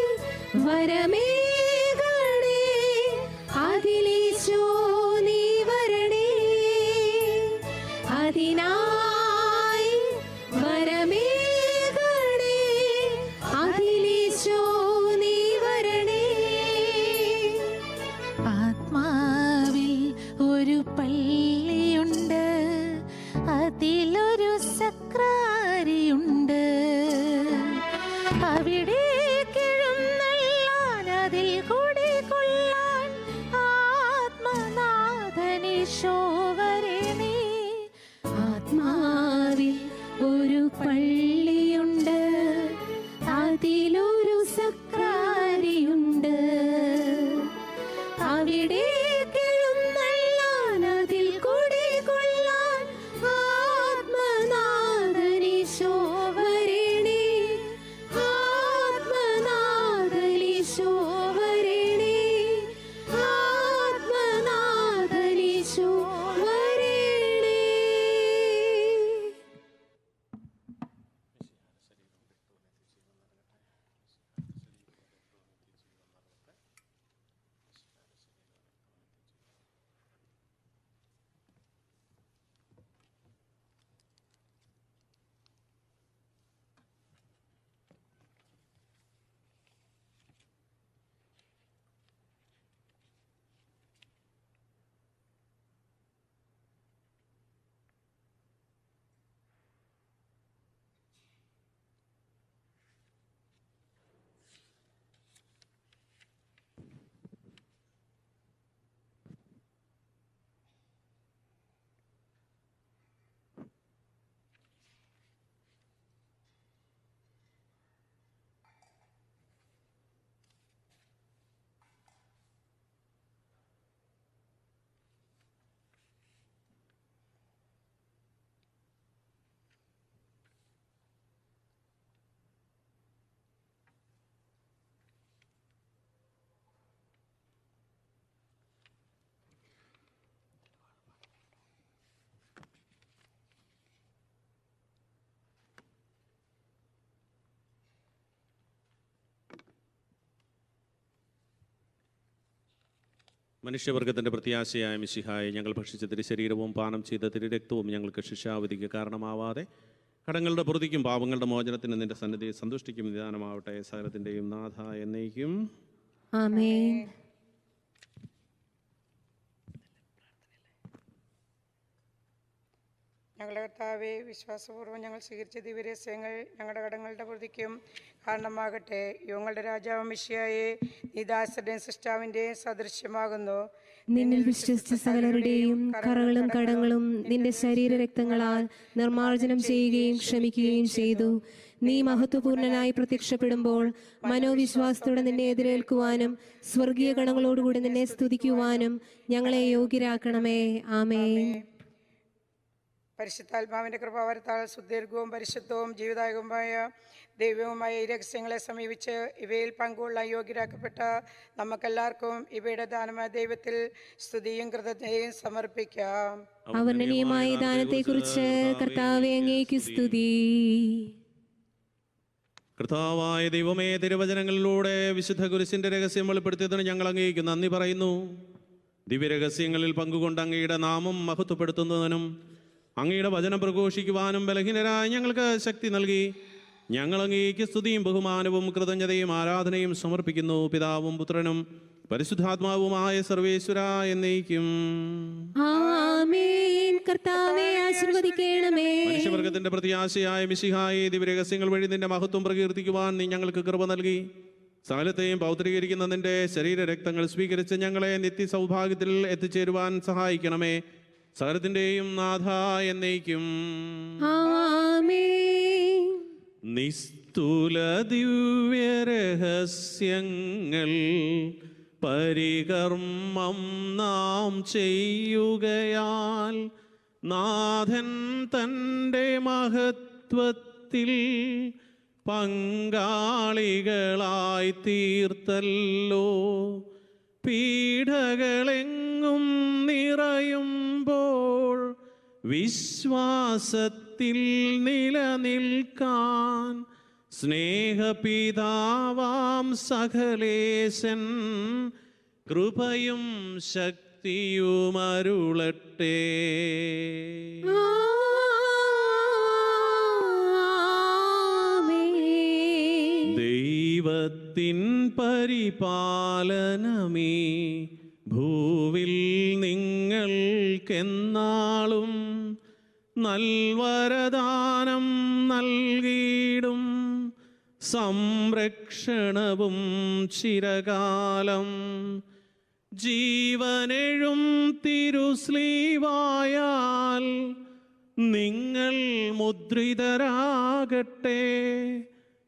വരമേകണേ, അതിലീശോ നീ വരണേ. അതിനായി വരമേകണേ, അതിലീശോ നീ വരണേ. ആത്മാവിൽ ഒരു പള്ളിയുണ്ട്, അതിലൊരു സക്രാരിയുണ്ട്. അവിടെ കിഴുന്നള്ളാൻ, അതിൽ കുടികൊള്ളാൻ ആത്മനാഥനീശോ വരണേ. ആത്മാവിൽ ഒരു പള്ളിയുണ്ട്, അതിലൊരു സക്രാരിയുണ്ട്. അവിടെ കിഴുന്നള്ളാൻ, അതിൽ കുടികൊള്ളാൻ ആത്മനാഥനീശോ വരണേ. ആത്മനാഥനീശോ വരണേ. ആത്മനാഥനീശോ വരണേ. മനുഷ്യവർഗത്തിൻ്റെ പ്രത്യാശയായ മിശിഹായെ, ഞങ്ങൾ ഭക്ഷിച്ച തിരുശരീരവും പാനം ചെയ്ത തിരുരക്തവും ഞങ്ങൾക്ക് ശിക്ഷാവിധിക്ക് കാരണമാവാതെ കടങ്ങളുടെ പൊറുതിക്കും പാപങ്ങളുടെ മോചനത്തിന് നിന്റെ സന്നിധിയെ സന്തുഷ്ടിക്കും നിദാനമാവട്ടെ. സകലത്തിൻ്റെയും നാഥ എന്നേക്കും ആമേൻ. ഞങ്ങളുടെ കർത്താവെ, വിശ്വാസപൂർവ്വം ഞങ്ങൾ സ്വീകരിച്ച ദിവ്യരഹസ്യങ്ങൾ ഞങ്ങളുടെ കടങ്ങളുടെ പ്രതിക്കും കാരണമാകട്ടെ. യുവങ്ങളുടെ രാജാവ് മിശിഹായെ, നീ ദാസരുടെയും സൃഷ്ടാവിൻ്റെയും സദൃശ്യമാകുന്നു. നിന്നിൽ വിശ്വസിച്ച സകലരുടെയും കറകളും കടങ്ങളും നിന്റെ ശരീരരക്തങ്ങളാൽ നിർമ്മാർജ്ജനം ചെയ്യുകയും ക്ഷമിക്കുകയും ചെയ്തു. നീ മഹത്വപൂർണനായി പ്രത്യക്ഷപ്പെടുമ്പോൾ മനോവിശ്വാസത്തോടെ നിന്നെ എതിരേൽക്കുവാനും സ്വർഗീയ ഗണങ്ങളോടുകൂടി നിന്നെ സ്തുതിക്കുവാനും ഞങ്ങളെ യോഗ്യരാക്കണമേ. ആമേൻ. പരിശുദ്ധാത്മാവിൻ്റെ കൃപാവരത്താൽ സുദീർഘവും പരിശുദ്ധവും ജീവദായകവുമായ ദൈവവുമായ ഈ രഹസ്യങ്ങളെ സമീപിച്ച് ഇവയിൽ പങ്കുകൊള്ള യോഗ്യരാക്കപ്പെട്ട നമുക്കെല്ലാവർക്കും ഇവയുടെ ദാനമായ ദൈവത്തിൽ സ്തുതിയും കൃതജ്ഞതയും സമർപ്പിക്കാം. അവർണ്ണനീയമായ ദാനത്തെക്കുറിച്ച് കർത്താവേ അങ്ങേക്ക് സ്തുതി. കർത്താവായ ദൈവമേ, തിരുവചനങ്ങളിലൂടെ വിശുദ്ധ കുരിശിന്റെ രഹസ്യം വെളിപ്പെടുത്തിയതിന് ഞങ്ങൾ അങ്ങേക്ക് നന്ദി പറയുന്നു. ദിവ്യരഹസ്യങ്ങളിൽ പങ്കുകൊണ്ട് അങ്ങയുടെ നാമം മഹത്വപ്പെടുത്തുന്നതിനും അങ്ങയുടെ വചനം പ്രഘോഷിക്കുവാനും ബലഹീനരായ ഞങ്ങൾക്ക് ശക്തി നൽകി. ഞങ്ങൾ അങ്ങേക്ക് സ്തുതിയും ബഹുമാനവും കൃതജ്ഞതയും ആരാധനയും സമർപ്പിക്കുന്നു. പിതാവും പുത്രനും പരിശുദ്ധാത്മാവുമായ സർവേശ്വര എന്നേക്കും ആമേൻ. കർത്താവേ ആശീർവദിക്കണമേ. മനുഷ്യവർഗത്തിന്റെ പ്രത്യാശയായ മിശിഹായെ, ദിവ്യരഹസ്യങ്ങൾ വഴി നിന്റെ മഹത്വം പ്രകീർത്തിക്കുവാൻ നീ ഞങ്ങൾക്ക് കൃപ നൽകി. സകലത്തെയും പൗത്രീകരിക്കുന്ന നിന്റെ ശരീര രക്തങ്ങൾ സ്വീകരിച്ച് ഞങ്ങളെ നിത്യ സൗഭാഗ്യത്തിൽ എത്തിച്ചേരുവാൻ സഹായിക്കണമേ. സകലത്തിന്റെയും നാഥ എന്നേക്കും ആമേൻ. നിസ്തുല ദിവ്യരഹസ്യങ്ങൾ പരികർമ്മം നാം ചെയ്യുകയാൽ നാഥൻ തൻ്റെ മഹത്വത്തിൽ പങ്കാളികളായി തീർത്തല്ലോ. പീഡകളെങ്ങും നിറയുമ്പോൾ വിശ്വാസത്തിൽ നിലനിൽക്കാൻ സ്നേഹപിതാവാം സകലേശൻ കൃപയും ശക്തിയുമരുളട്ടെ. ദൈവത്തിൻ പരിപാലനമേ ഭൂവിൽ നിങ്ങൾക്കെന്നാളും നൽവരദാനം നൽകിയിടും. സംരക്ഷണവും ചിരകാലം ജീവനെഴും തിരുസ്ലീവായാൽ നിങ്ങൾ മുദ്രിതരാകട്ടെ.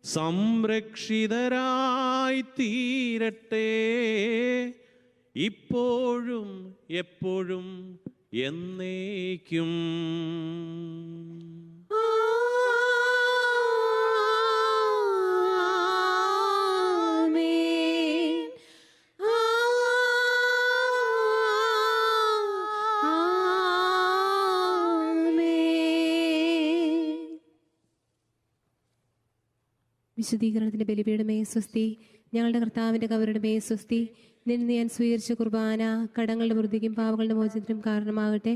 സംരക്ഷിതരായി തീരട്ടെ. ഇപ്പോഴും എപ്പോഴും എന്നേക്കും. വിശുദ്ധീകരണത്തിന്റെ ബലിപീഠമേ സ്വസ്തി. ഞങ്ങളുടെ കർത്താവിന്റെ കബറിടമേ സ്വസ്തി. നിന്ന് ഞാൻ സ്വീകരിച്ച കുർബാന കടങ്ങളുടെ വൃദ്ധിക്കും പാവങ്ങളുടെ മോചനത്തിനും കാരണമാകട്ടെ.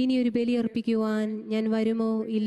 ഇനിയൊരു ബലി അർപ്പിക്കുവാൻ ഞാൻ വരുമോ ഇല്ല